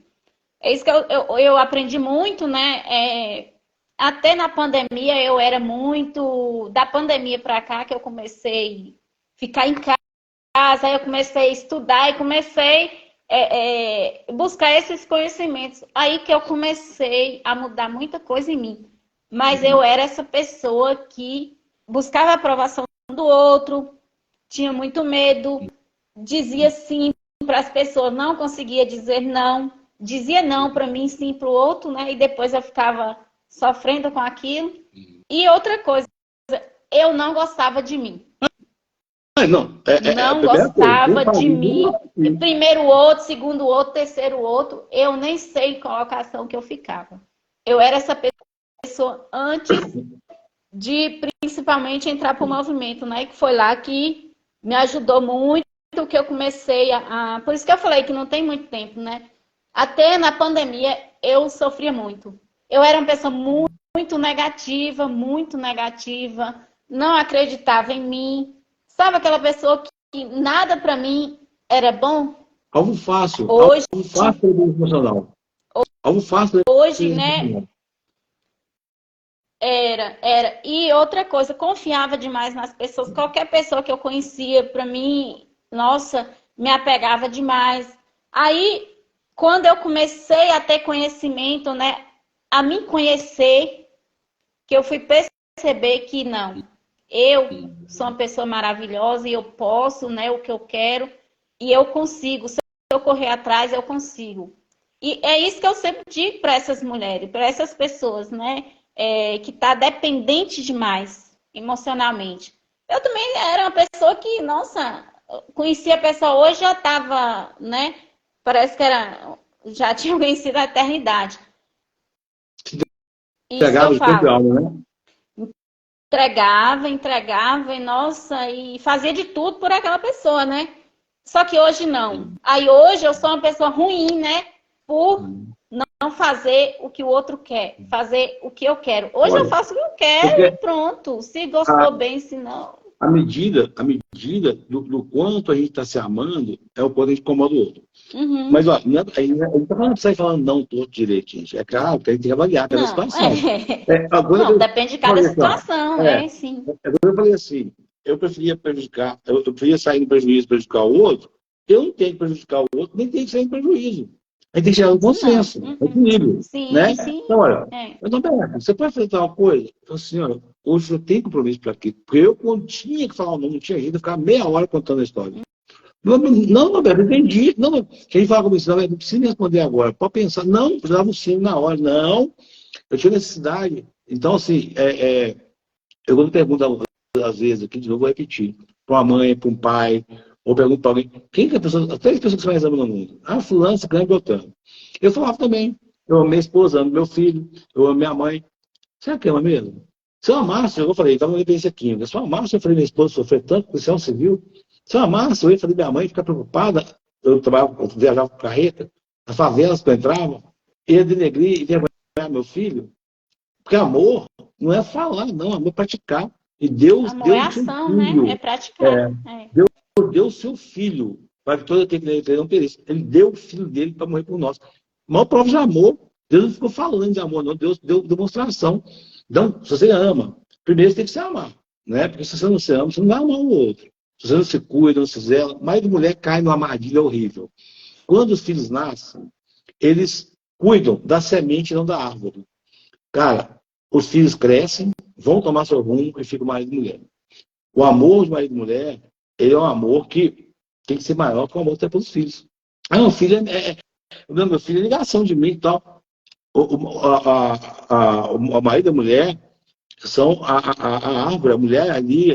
É isso que eu aprendi muito, né? Até na pandemia eu era muito. Da pandemia para cá que eu comecei a ficar em casa, aí eu comecei a estudar e comecei a buscar esses conhecimentos. Aí que eu comecei a mudar muita coisa em mim. Mas eu era essa pessoa que buscava a aprovação do outro, tinha muito medo, dizia sim para as pessoas, não conseguia dizer não. Dizia não para mim, sim para o outro, né? E depois eu ficava sofrendo com aquilo. E outra coisa, eu não gostava de mim. Não, a Não primeira coisa. gostava de mim. Primeiro o outro, segundo o outro, terceiro o outro. Eu nem sei em qual colocação que eu ficava. Eu era essa pessoa antes de principalmente entrar para o movimento, né? Que foi lá que me ajudou muito, que eu comecei Por isso que eu falei que não tem muito tempo, né? Até na pandemia eu sofria muito. Eu era uma pessoa muito negativa, não acreditava em mim. Sabe aquela pessoa que nada para mim era bom? Algo fácil. Hoje, Algo fácil para o emocional. Algo fácil. Hoje, né? Era. E outra coisa, confiava demais nas pessoas. Qualquer pessoa que eu conhecia, para mim, nossa, me apegava demais. Aí, quando eu comecei a ter conhecimento, né, a me conhecer, que eu fui perceber que não, eu sou uma pessoa maravilhosa e eu posso, né, o que eu quero e eu consigo. Se eu correr atrás, eu consigo. E é isso que eu sempre digo para essas mulheres, para essas pessoas, né, que está dependente demais emocionalmente. Eu também era uma pessoa que, nossa, conhecia a pessoa hoje, já estava, né, parece que já tinha conhecido a eternidade. Isso que eu falo. Né? Entregava, e nossa, e fazia de tudo por aquela pessoa, né? Só que hoje não. Aí hoje eu sou uma pessoa ruim, né? Por não fazer o que o outro quer, fazer o que eu quero. Hoje eu faço o que eu quero e pronto. Se gostou bem, se não... A medida do quanto a gente está se amando é o quanto a gente incomoda o outro. Mas, ó, a gente não precisa sair falando não todo direito, gente. É claro que a gente tem que avaliar cada situação. Não, depende de cada situação, né? Sim. Agora eu falei assim, eu preferia sair no prejuízo e prejudicar o outro. Eu não tenho que prejudicar o outro, nem tenho que sair no prejuízo. A gente tem que chegar no Não. consenso, no equilíbrio, né? Sim, sim. Então, olha, É. eu não pego, você pode fazer tal coisa? Eu falo assim, olha, hoje eu tenho compromisso para aqui. Porque eu, quando tinha que falar o nome, não tinha jeito, eu ficava meia hora contando a história. Não, Beto, eu entendi. Não, quem fala comigo, não, não precisa me responder agora. Pode pensar, não, precisava um sim na hora. Não, eu tinha necessidade. Então, assim, eu quando pergunto, às vezes, aqui de novo, vou repetir, para uma mãe, para um pai, ou pergunto para alguém, quem que é a pessoa, as três pessoas que você mais ama no mundo? Ah, fulano, ciclano e beltrano. Eu falava também, eu amo minha esposa, amo meu filho, eu amo minha mãe. Será que ama mesmo? Se eu amasse, eu falei, estava uma evidência química, se eu amasse, eu falei, minha esposa sofrer tanto, policial civil, se eu amasse, eu ia fazer minha mãe ficar preocupada, eu viajava com carreta, as favelas que eu entrava, ia denegrir e vergonhar meu filho, porque amor não é falar, não, amor é praticar. E Deus Amor é deu o seu ação, né? É filho. praticar. É. Deus deu o seu filho para que todo aquele que não pereça. Ele deu o filho dele para morrer por nós. A maior prova de amor. Deus não ficou falando de amor, não. Deus deu demonstração. Então, se você ama, primeiro você tem que se amar. Né? Porque se você não se ama, você não vai amar o outro. Se você não se cuida, não se zela, mais de mulher cai numa armadilha horrível. Quando os filhos nascem, eles cuidam da semente e não da árvore. Cara, os filhos crescem, vão tomar seu rumo e ficam marido e mulher. O amor de marido e mulher, ele é um amor que tem que ser maior que o amor que tem pelos filhos. Ah, meu filho meu filho é ligação de mim e tal. O marido e a mulher são a árvore, a mulher ali,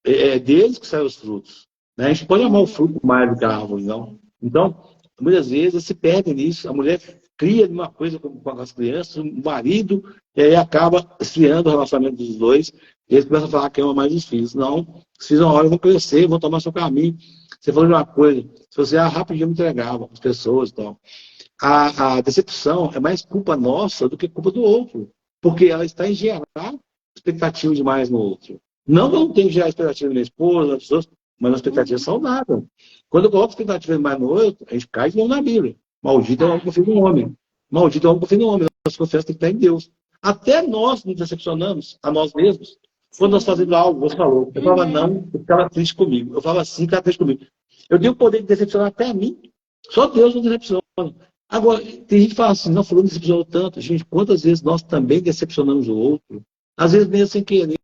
é deles que saem os frutos. Né? A gente pode amar o fruto mais do que a árvore, não. Então, muitas vezes se perde nisso. A mulher cria uma coisa com as crianças, o marido, e aí acaba esfriando o relacionamento dos dois, e eles começam a falar que ama mais os filhos. Não, os filhos uma hora vão crescer, vão tomar seu caminho. Você falou de uma coisa, se você rapidinho me entregava as pessoas e tal. A decepção é mais culpa nossa do que culpa do outro, porque ela está em gerar expectativa demais no outro. Não que eu não tenho que gerar expectativa na minha esposa, nas pessoas, mas uma expectativa saudável. Quando eu coloco expectativa demais no outro, a gente cai de novo na Bíblia. Maldito é o homem que confia no homem. Maldito é o homem que confia no homem. Nossa confiança tem que estar em Deus. Até nós nos decepcionamos a nós mesmos. Quando nós fazemos algo, você falou, eu falava não, porque ficava triste comigo. Eu falava sim, ficava triste comigo. Eu tenho o poder de decepcionar até a mim. Só Deus não decepciona. Agora, tem gente que fala assim, não, falou decepcionou tanto. Gente, quantas vezes nós também decepcionamos o outro? Às vezes mesmo sem querer.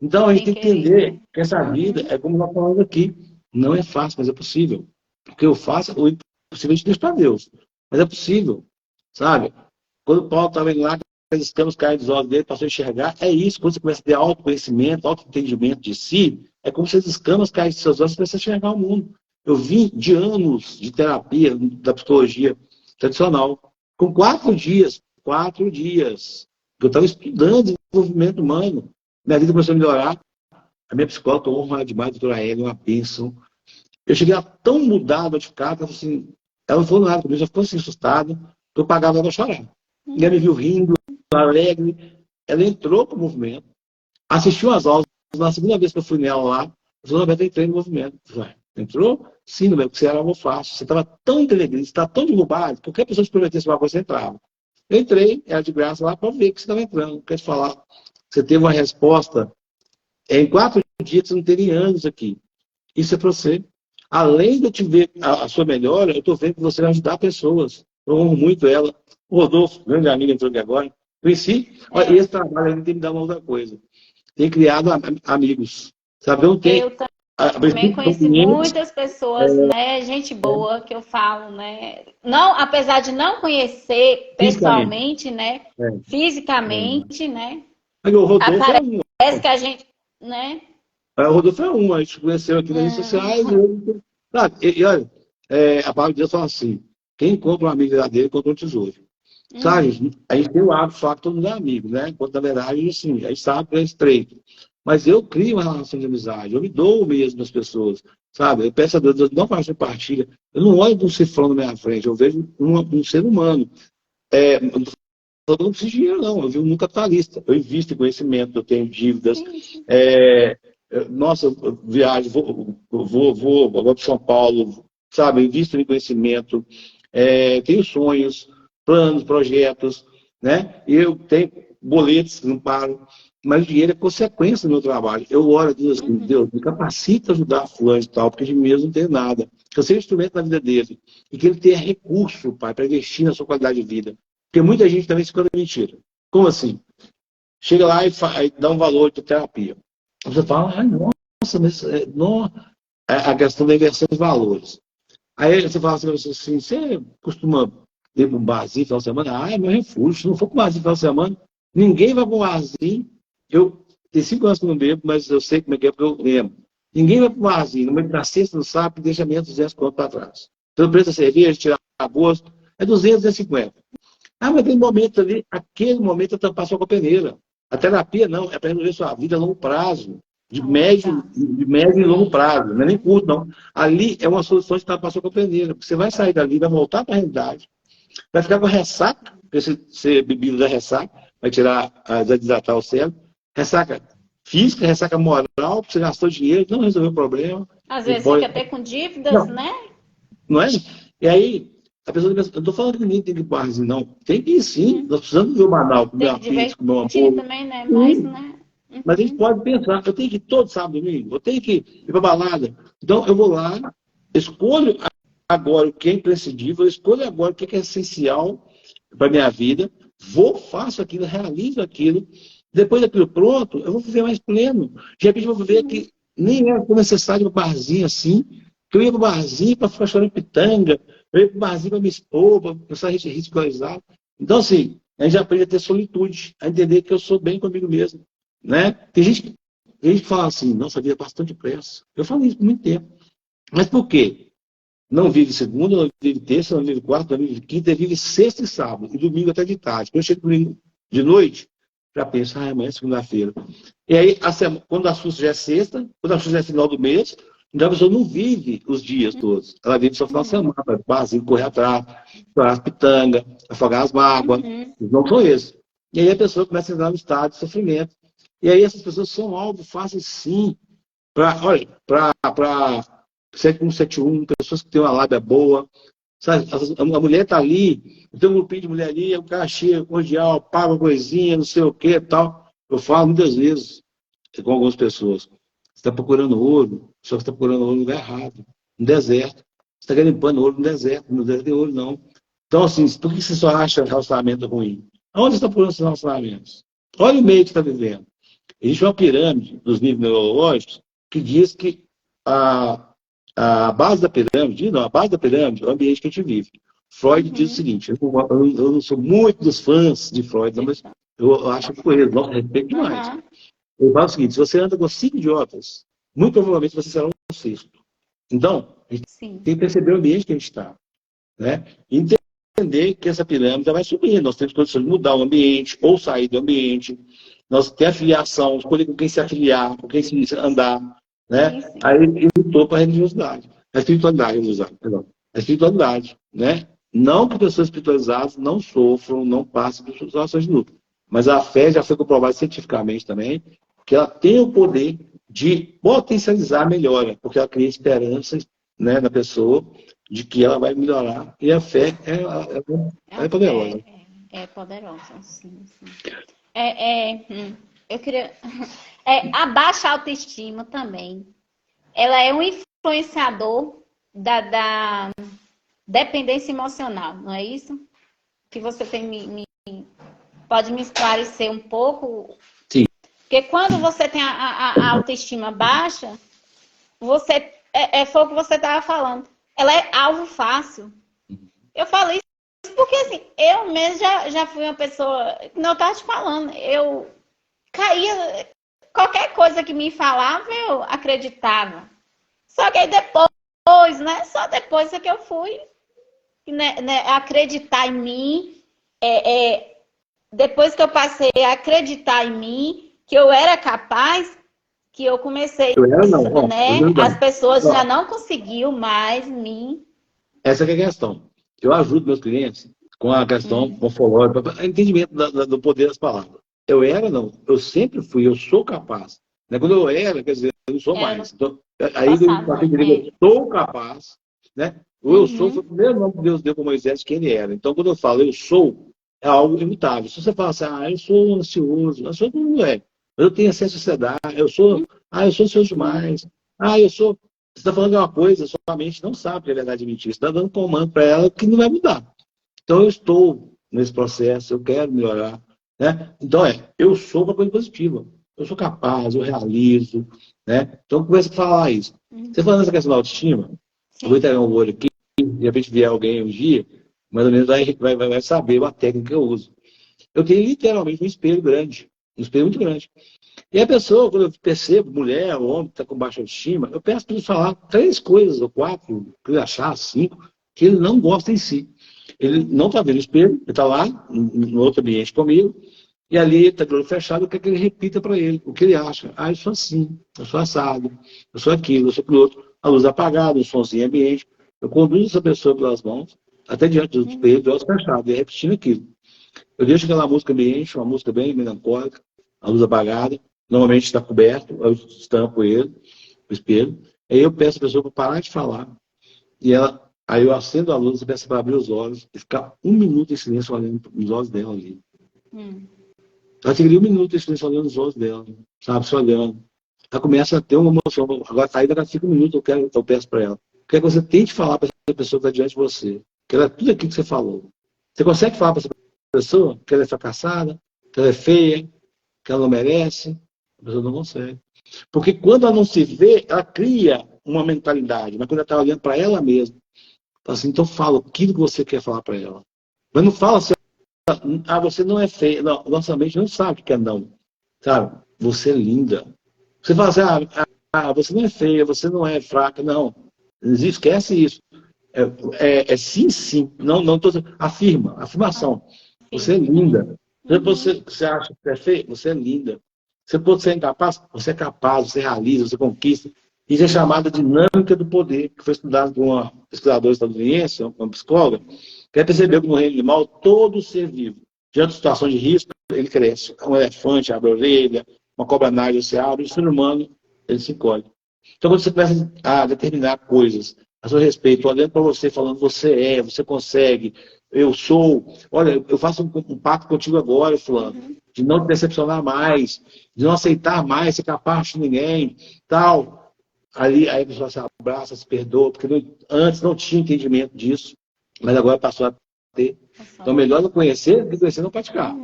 Então, a gente tem que entender que essa vida é como nós falamos aqui. Não é fácil, mas é possível. O que eu faço, o impossível a gente deixa para Deus. Mas é possível, sabe? Quando o Paulo estava indo lá, as escamas caem dos olhos dele, passou a enxergar. É isso, quando você começa a ter autoconhecimento, autoentendimento de si, é como se as escamas caem dos seus olhos e começa a enxergar o mundo. Eu vim de anos de terapia, da psicologia tradicional, com 4 dias, que eu estava estudando desenvolvimento humano. Minha vida começou a melhorar. A minha psicóloga tomou uma demais, a doutora Hélio, uma bênção. Eu cheguei lá tão mudado, modificado, assim, ela não falou nada comigo, já ficou assim, assustada, que eu pagava ela a chorar. E ela me viu rindo, alegre. Ela entrou para o movimento, assistiu às aulas. Na segunda vez que eu fui nela lá, eu falei, Roberto, eu entrei no movimento. Falei, entrou? Sim, meu, porque você era algo fácil. Você estava tão inteligente, você estava tão derrubado, que qualquer pessoa te prometesse uma coisa, você entrava. Eu entrei, era de graça lá, para ver que você estava entrando. Quer te falar, você teve uma resposta em 4 dias, você não teria anos aqui. Isso é para você. Além de eu te ver a sua melhora, eu estou vendo que você vai ajudar pessoas. Eu amo muito ela. O Rodolfo, grande amigo, entrou aqui agora. Conheci. Olha, esse trabalho ainda tem que me dar uma outra coisa. Tem criado amigos. Sabe, eu não tenho. Eu também conheci muitas pessoas, né? Gente boa, que eu falo, né? Não, apesar de não conhecer pessoalmente, né? Fisicamente, né? Mas o Rodolfo é um. Parece que a gente, né? O Rodolfo é um. A gente conheceu aqui nas redes sociais. Sabe? E olha, a palavra de Deus fala assim: quem encontra uma amiga dele, encontra um tesouro. Sabe? A gente tem o hábito de falar que todo mundo é amigo, né? Quando, na verdade, assim, a gente sabe que é estreito. Mas eu crio uma relação de amizade, eu me dou mesmo às pessoas, sabe? Eu peço a Deus, não faço compartilha. Eu não olho para um cifrão na minha frente, eu vejo um ser humano. Eu não preciso de dinheiro, não. Eu vivo num capitalista. Eu invisto em conhecimento, eu tenho dívidas. Nossa, eu viajo, vou agora para São Paulo, sabe? Eu invisto em conhecimento, tenho sonhos, planos, projetos, né? E eu tenho boletos que não paro. mas o dinheiro é consequência do meu trabalho. Eu oro a Deus assim, Deus, me capacita a ajudar a fulano e tal, porque de mim mesmo não tenho nada. Que eu seja instrumento na vida dele. E que ele tenha recurso, pai, para investir na sua qualidade de vida. Porque muita gente também se conta mentira. Como assim? Chega lá e dá um valor de terapia. Você fala, ai, nossa, mas não, a questão da inversão de valores. Aí você fala assim, você costuma ir para um barzinho no final de semana? Ah, é meu refúgio. Se não for para um barzinho no final de semana, ninguém vai para um barzinho. Eu tenho 5 anos que não bebo, mas eu sei como é que é, porque eu lembro. Ninguém vai para um barzinho, no meio da sexta, no sábado, e deixa menos 200 conto para trás. Então, o preço da cerveja, tirar a gosto, é 200, 250. Ah, mas tem momento ali, aquele momento eu passou com a peneira. A terapia não, é para resolver sua vida a longo prazo, de médio e longo prazo, não é nem curto, não. Ali é uma solução de passou com a peneira, porque você vai sair dali, vai voltar para a realidade, vai ficar com ressaca, porque você bebido da ressaca, vai tirar, vai desatar o cérebro, ressaca física, ressaca moral, você gastou dinheiro, não resolveu o problema. Às vezes fica até com dívidas, não, né? não é? E aí, a pessoa pensa, eu estou falando que ninguém tem que ir para o barzinho, não. Tem que ir sim, nós precisamos ver o Manaus, comer Tem uma que pizza, comer uma divertir hambúrguer. também, né? Mas, né? Mas a gente pode pensar, eu tenho que ir todo sábado e domingo, eu tenho que ir para balada. Então, eu vou lá, escolho agora o que é imprescindível, eu escolho agora o que é essencial para a minha vida, vou, faço aquilo, realizo aquilo. Depois daquilo pronto, eu vou viver mais pleno. De repente, eu vou viver que nem era necessário um barzinho assim, que eu ia para o barzinho para ficar chorando pitanga, eu ia para o barzinho para me expor, para começar a ridicularizar. Então, assim, a gente aprende a ter solitude, a entender que eu sou bem comigo mesmo. Né? Tem gente que fala assim, nossa, a vida é bastante pressa. Eu falo isso por muito tempo. Mas por quê? Não vive segunda, não vive terça, não vive quarta, não vive quinta, vive sexta e sábado, e domingo até de tarde. Quando eu chego domingo de noite, já penso, amanhã é segunda-feira. E aí, quando a Sussa já é sexta, quando a Sussa já é final do mês, então a pessoa não vive os dias todos. Ela vive só final de semana, barzinho, correr atrás, chorar as pitangas, afogar as mágoas. Não são esses. E aí a pessoa começa a entrar no estado de sofrimento. E aí essas pessoas são algo fáceis, sim, para 7171, pessoas que têm uma lábia boa. Sabe? A mulher está ali, tem um grupinho de mulher ali, o cara chega, cordial, paga uma coisinha, não sei o que tal. Eu falo muitas vezes com algumas pessoas. Você está procurando ouro, só que está procurando ouro no lugar errado, no deserto. Você está garimpando ouro no deserto tem ouro não. Então, assim, por que você só acha relacionamento ruim? Aonde você está procurando esses relacionamentos? Olha o meio que está vivendo. Existe uma pirâmide dos níveis neurológicos que diz que a base da pirâmide, não, a base da pirâmide é o ambiente que a gente vive. Freud diz o seguinte, eu não sou muito dos fãs de Freud, não, mas eu acho que ele, nossa, respeito demais. Ele fala o seguinte, se você anda com 5 idiotas, muito provavelmente você será um sexto. Então, a gente tem que perceber o ambiente que a gente está. Né? Entender que essa pirâmide vai subir. Nós temos condições de mudar o ambiente ou sair do ambiente. Nós temos afiliação, escolher com quem se afiliar, com quem se andar. Né? Aí ele lutou para a religiosidade. A espiritualidade, perdão. A espiritualidade. Né? Não que pessoas espiritualizadas não sofram, não passem por situações de luta. Mas a fé já foi comprovada cientificamente também que ela tem o poder de potencializar a melhora, porque ela cria esperança, né, na pessoa de que ela vai melhorar. E a fé é poderosa. É poderosa, sim. Eu queria... a baixa autoestima também. Ela é um influenciador da dependência emocional, não é isso? Que você pode me esclarecer um pouco? Sim. Porque quando você tem a autoestima baixa, você foi o que você estava falando. Ela é alvo fácil. Eu falo isso porque, assim, eu mesmo já fui uma pessoa... Não, eu estava te falando. Eu caía... Qualquer coisa que me falava, eu acreditava. Só que aí depois, né? Só depois é que eu fui acreditar em mim. Depois que eu passei a acreditar em mim, que eu era capaz, que eu comecei, as pessoas já não conseguiam mais me... Essa é a questão. Eu ajudo meus clientes com a questão morfológica, entendimento do poder das palavras. Eu sempre fui, eu sou capaz. Quando eu era, quer dizer, eu não sou mais. Então, aí eu sou capaz, né? O eu sou foi o primeiro nome que Deus deu para Moisés, quem ele era. Então, quando eu falo eu sou, é algo imutável. Se você fala assim, eu sou ansioso não é. eu tenho acesso à sociedade, eu sou ansioso demais. Eu sou... Você está falando de uma coisa, sua mente não sabe que é verdade e mentira. Você está dando comando para ela que não vai mudar. Então, eu estou nesse processo, eu quero melhorar. Né? Então, eu sou uma coisa positiva. Eu sou capaz, eu realizo. Né? Então, começa a falar isso. Você falando essa questão da autoestima, eu vou entregar um olho aqui, de repente vier alguém um dia, mais ou menos vai saber a técnica que eu uso. Eu tenho literalmente um espelho grande, um espelho muito grande. E a pessoa, quando eu percebo, mulher ou homem que está com baixa autoestima, eu peço para ele falar 3 coisas, ou 4, que ele achar, 5, que ele não gosta em si. Ele não está vendo o espelho, ele está lá, no outro ambiente comigo, e ali ele está de olho fechado, eu quero que ele repita para ele o que ele acha. Eu sou assim, eu sou assado, eu sou aquilo, eu sou aquilo outro. A luz apagada, um somzinho ambiente. Eu conduzo essa pessoa pelas mãos, até diante do espelho, de olhos fechados, e repetindo aquilo. Eu deixo aquela música ambiente, uma música bem melancólica, a luz apagada. Normalmente está coberto, eu estampo ele, o espelho. Aí eu peço a pessoa para parar de falar. Aí eu acendo a luz e peço para abrir os olhos e ficar 1 minuto em silêncio olhando nos olhos dela ali. Ela ficaria 1 minuto em silêncio olhando nos olhos dela, sabe? Se olhando. Ela começa a ter uma emoção. Agora, aí daqui a 5 minutos eu peço para ela. Quero que você tente falar para essa pessoa que está diante de você. Que ela é tudo aquilo que você falou. Você consegue falar para essa pessoa que ela é fracassada, que ela é feia, que ela não merece? A pessoa não consegue. Porque quando ela não se vê, ela cria uma mentalidade. Mas quando ela está olhando para ela mesma, fala assim, então fala aquilo que você quer falar para ela. Mas não fala assim, você não é feia. Não, nossa mente não sabe o que é não. Sabe? Você é linda. Você fala assim, você não é feia, você não é fraca. Não. Esquece isso. Sim, sim. Não, não tô... Afirma. Afirmação. Você é linda. Você acha que é feia? Você é linda. Você pode ser incapaz? Você é capaz, você realiza, você conquista. Isso é chamada dinâmica do poder, que foi estudado por uma pesquisadora estadunidense, uma psicóloga, que percebeu que no reino animal, todo ser vivo, diante de situações de risco, ele cresce. Um elefante abre a orelha, uma cobra nádia se abre, e o ser humano, ele se encolhe. Então, quando você começa a determinar coisas a seu respeito, olhando para você, falando, você consegue, eu sou, olha, eu faço um pacto contigo agora, fulano, de não te decepcionar mais, de não aceitar mais ser capaz de ninguém, tal. Aí a pessoa se abraça, se perdoa, porque antes não tinha entendimento disso, mas agora passou a ter. Então, melhor não conhecer do que conhecer não praticar.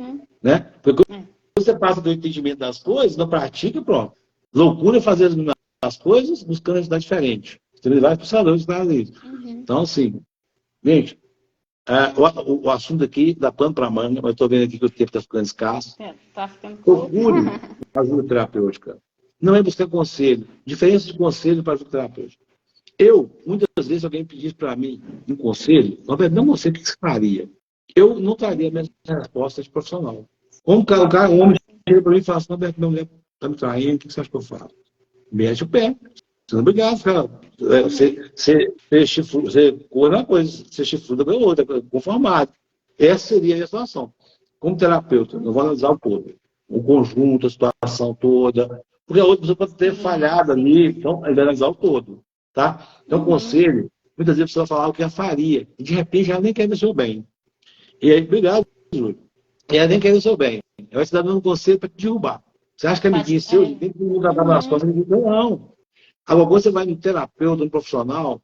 Né? Porque quando você passa do entendimento das coisas, não pratica, pronto. Loucura é fazer as coisas buscando resultado diferente. Você vai para o salão de nada disso. Então, assim, gente, o assunto aqui dá pano para manga, mas eu estou vendo aqui que o tempo está ficando escasso. Tá ficando pouco. Procure ajuda terapêutica. Não é buscar conselho. Diferença de conselho para ajuda terapêutica. Muitas vezes, alguém pedisse para mim um conselho, não sei o que você faria. Eu não traria a mesma resposta de profissional. Um homem chega para mim e fala assim, Roberto, minha mulher está me traindo, o que você acha que eu faço? Mete o pé. Você não é obrigado, cara. Você cura uma coisa, você chifruda com a outra, conformado. Essa seria a minha situação. Como terapeuta, não vou analisar o todo. O conjunto, a situação toda. Porque a outra pessoa pode ter falhado ali, então ele vai analisar o todo. Tá? Então, conselho, muitas vezes a pessoa vai falar o que ela faria. E de repente ela nem quer ver o seu bem. E aí, obrigado, Júlio. E ela nem quer ver o seu bem. Ela vai te dar dando um conselho para te derrubar. Você acha que é amiguinho seu, tem que mudar nas costas? Não. Agora, você vai no terapeuta, no profissional,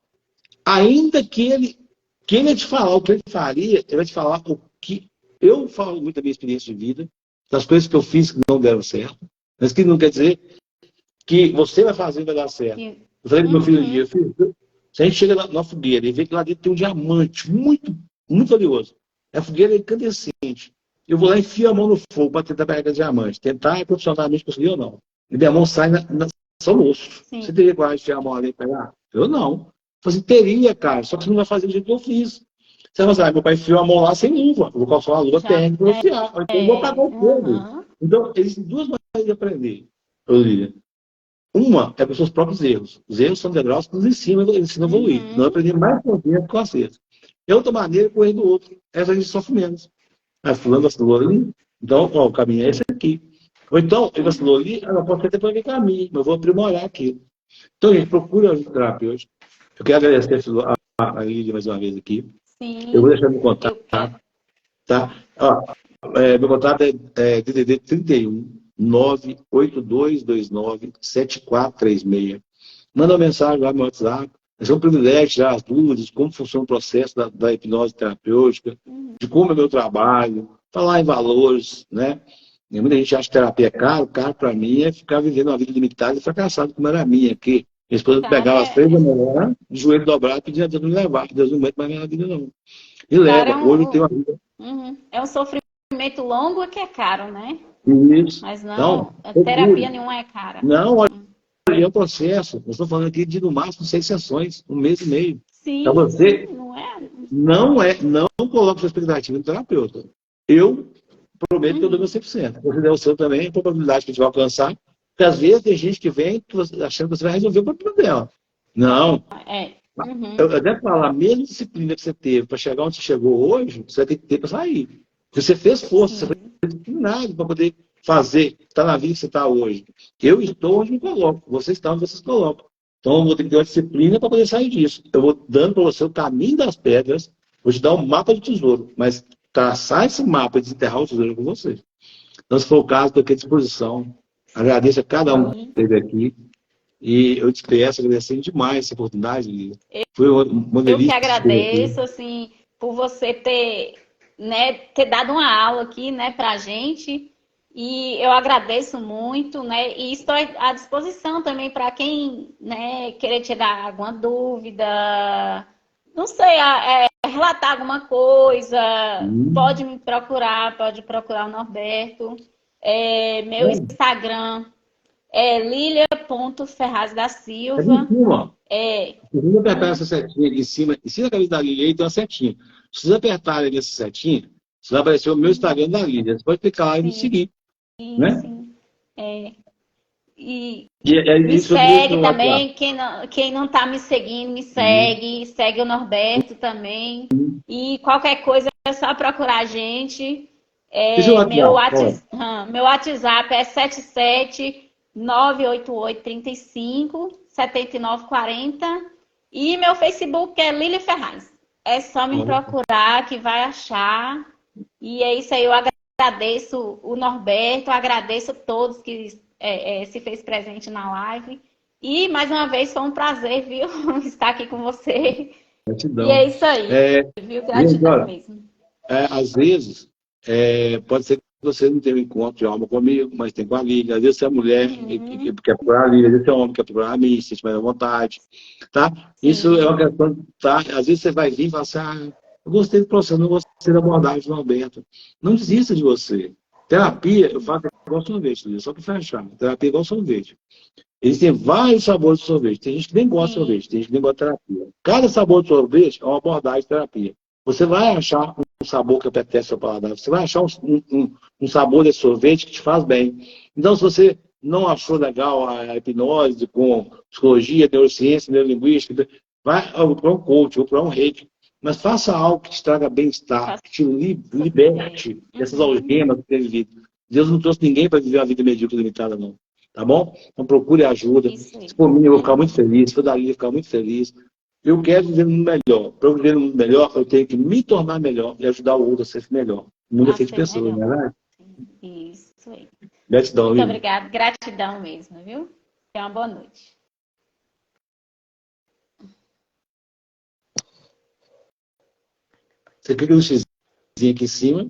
ainda que ele te falar o que ele faria, ele vai te falar o que eu falo muito da minha experiência de vida, das coisas que eu fiz que não deram certo, mas que não quer dizer que você vai fazer e vai dar certo. Eu falei para meu filho um dia, filho, se a gente chega na fogueira e vê que lá dentro tem um diamante muito, muito valioso, a fogueira é incandescente. Eu vou lá e enfio a mão no fogo para tentar pegar esse diamante. Tentar profissionalmente conseguir ou não. E minha mão sai são osso. Você teria coragem de enfiar a mão ali e pegar? Eu não. Você teria, cara, só que você não vai fazer do jeito que eu fiz. Você vai falar, meu pai enfiou a mão lá sem luva. Eu vou calçar uma luva técnica para enfiar. Então eu vou apagar o fogo. Então, existem 2 maneiras de aprender, Olivia. Uma é pelos seus próprios erros. Os erros são degraus que nos ensinam a evoluir. Não aprender mais com o tempo com acerto. E outra maneira é correr do outro. Essa a gente sofre menos. Fulano vacilou ali, então o caminho é esse aqui. Ou então, ele vacilou ali, ela pode até por aquele caminho, mas eu vou aprimorar aquilo. Então, gente, procura a terapeuta. Eu quero agradecer a Lídia mais uma vez aqui. Sim. Eu vou deixar meu contato. Tá? Meu contato é DDD 31 982297436. Manda uma mensagem lá no meu WhatsApp. É um privilégio tirar as dúvidas de como funciona o processo da hipnose terapêutica, de como é meu trabalho, falar em valores, né? E muita gente acha que terapia é caro. Caro para mim é ficar vivendo uma vida limitada e fracassado como era a minha, porque minha esposa Cara, pegava às 3 da manhã, de joelho dobrado, pedindo a Deus me levar, Deus não mete mais na minha vida, não. E cara é leva. Hoje eu tenho uma vida. é um sofrimento longo que é caro, né? Isso. Mas Então, não, terapia procure. nenhuma é cara. Não, olha, é um processo. Nós estamos falando aqui de no máximo 6 sessões, 1 mês e meio. Então Sim, sim, você não é? não coloque sua expectativa no terapeuta. Eu prometo que eu dou meu 100%. Se você der o seu também, a probabilidade que a gente vai alcançar. Porque às vezes tem gente que vem achando que você vai resolver o problema dela. Não. É. Eu até falo, a mesma disciplina que você teve para chegar onde você chegou hoje, você vai ter que ter para sair. Porque você fez força, você foi Sim. disciplinado para poder fazer, estar na vida que você está hoje. Eu estou onde me coloco, vocês estão onde vocês colocam. Então eu vou ter que ter uma disciplina para poder sair disso. Eu vou dando para você o caminho das pedras, vou te dar um mapa do tesouro, mas traçar esse mapa e desenterrar o tesouro com você. Então, se for o caso, estou aqui à disposição. Agradeço a cada um que Sim. esteve aqui. E eu te peço, agradecendo demais essa oportunidade, Lívia. Foi uma Eu que delícia ter aqui. agradeço, assim, por você ter, né, ter dado uma aula aqui, né, pra gente. E eu agradeço muito, né? E estou à disposição também para quem, né, querer tirar alguma dúvida, não sei, relatar alguma coisa, Hum. pode me procurar, pode procurar o Norberto. Meu Bom, Instagram é lilia.ferraz da é em Silva. cima, ó. É, Se você apertar essa setinha aqui em cima da cabeça da Lívia, aí tem uma setinha. Se você apertar ali nessa setinha, você vai aparecer o meu Instagram da Lívia. Você pode clicar lá e me sim, seguir, né? sim. É, e E me isso eu deixo segue no WhatsApp. também. Quem não tá me seguindo, me Uhum. segue. Segue o Norberto também. E qualquer coisa é só procurar a gente. E seu Meu WhatsApp? Qual é? WhatsApp, meu WhatsApp é 77 98835 7940. E meu Facebook é Lili Ferraz. É só me Ó, procurar que vai achar. E é isso aí. Eu agradeço o Norberto, agradeço a todos que se fez presente na live. E mais uma vez foi um prazer, viu, estar aqui com você. E é gratidão. isso aí, É, viu? gente, Gratidão olha, mesmo. às vezes, pode ser que você não tenha um encontro de alma comigo, mas tem com a Lília. Às vezes você é mulher que quer procurar a Lília, às vezes você é homem que quer procurar a mim, se sente mais à vontade. Tá? Isso é Sim, uma questão, tá? Às vezes você vai vir e falar assim, eu gostei do processo, não gostei da abordagem do Alberto. Não desista de você. Terapia, eu faço igual sorvete, Lília, só para fechar. Terapia é igual sorvete. Existem vários sabores de sorvete. Tem gente que nem gosta de sim. sorvete, tem gente que nem gosta de terapia. Cada sabor de sorvete é uma abordagem de terapia. Você vai achar um sabor que apetece ao seu paladar. Você vai achar um sabor desse sorvete que te faz bem. Então, se você não achou legal a hipnose com psicologia, neurociência, neurolinguística, vai procurar um coach, vou procurar um reiki. Mas faça algo que te traga bem-estar, Faço, que te é, liberte dessas algemas que tem vivido. Deus não trouxe ninguém para viver uma vida medíocre limitada, não. Tá bom? Então procure ajuda. isso Se aí. for mim, eu vou ficar muito feliz. Se for da Lília, eu vou ficar muito feliz. Eu quero viver um mundo melhor. Para eu viver um mundo melhor, eu tenho que me tornar melhor e ajudar o outro a ser melhor. O mundo é A feito de ser pessoas, melhor. não é verdade? Isso aí. Gratidão, Muito Lília. obrigada. Gratidão mesmo, viu? Tenha uma boa noite. Você clica no xizinho aqui em cima.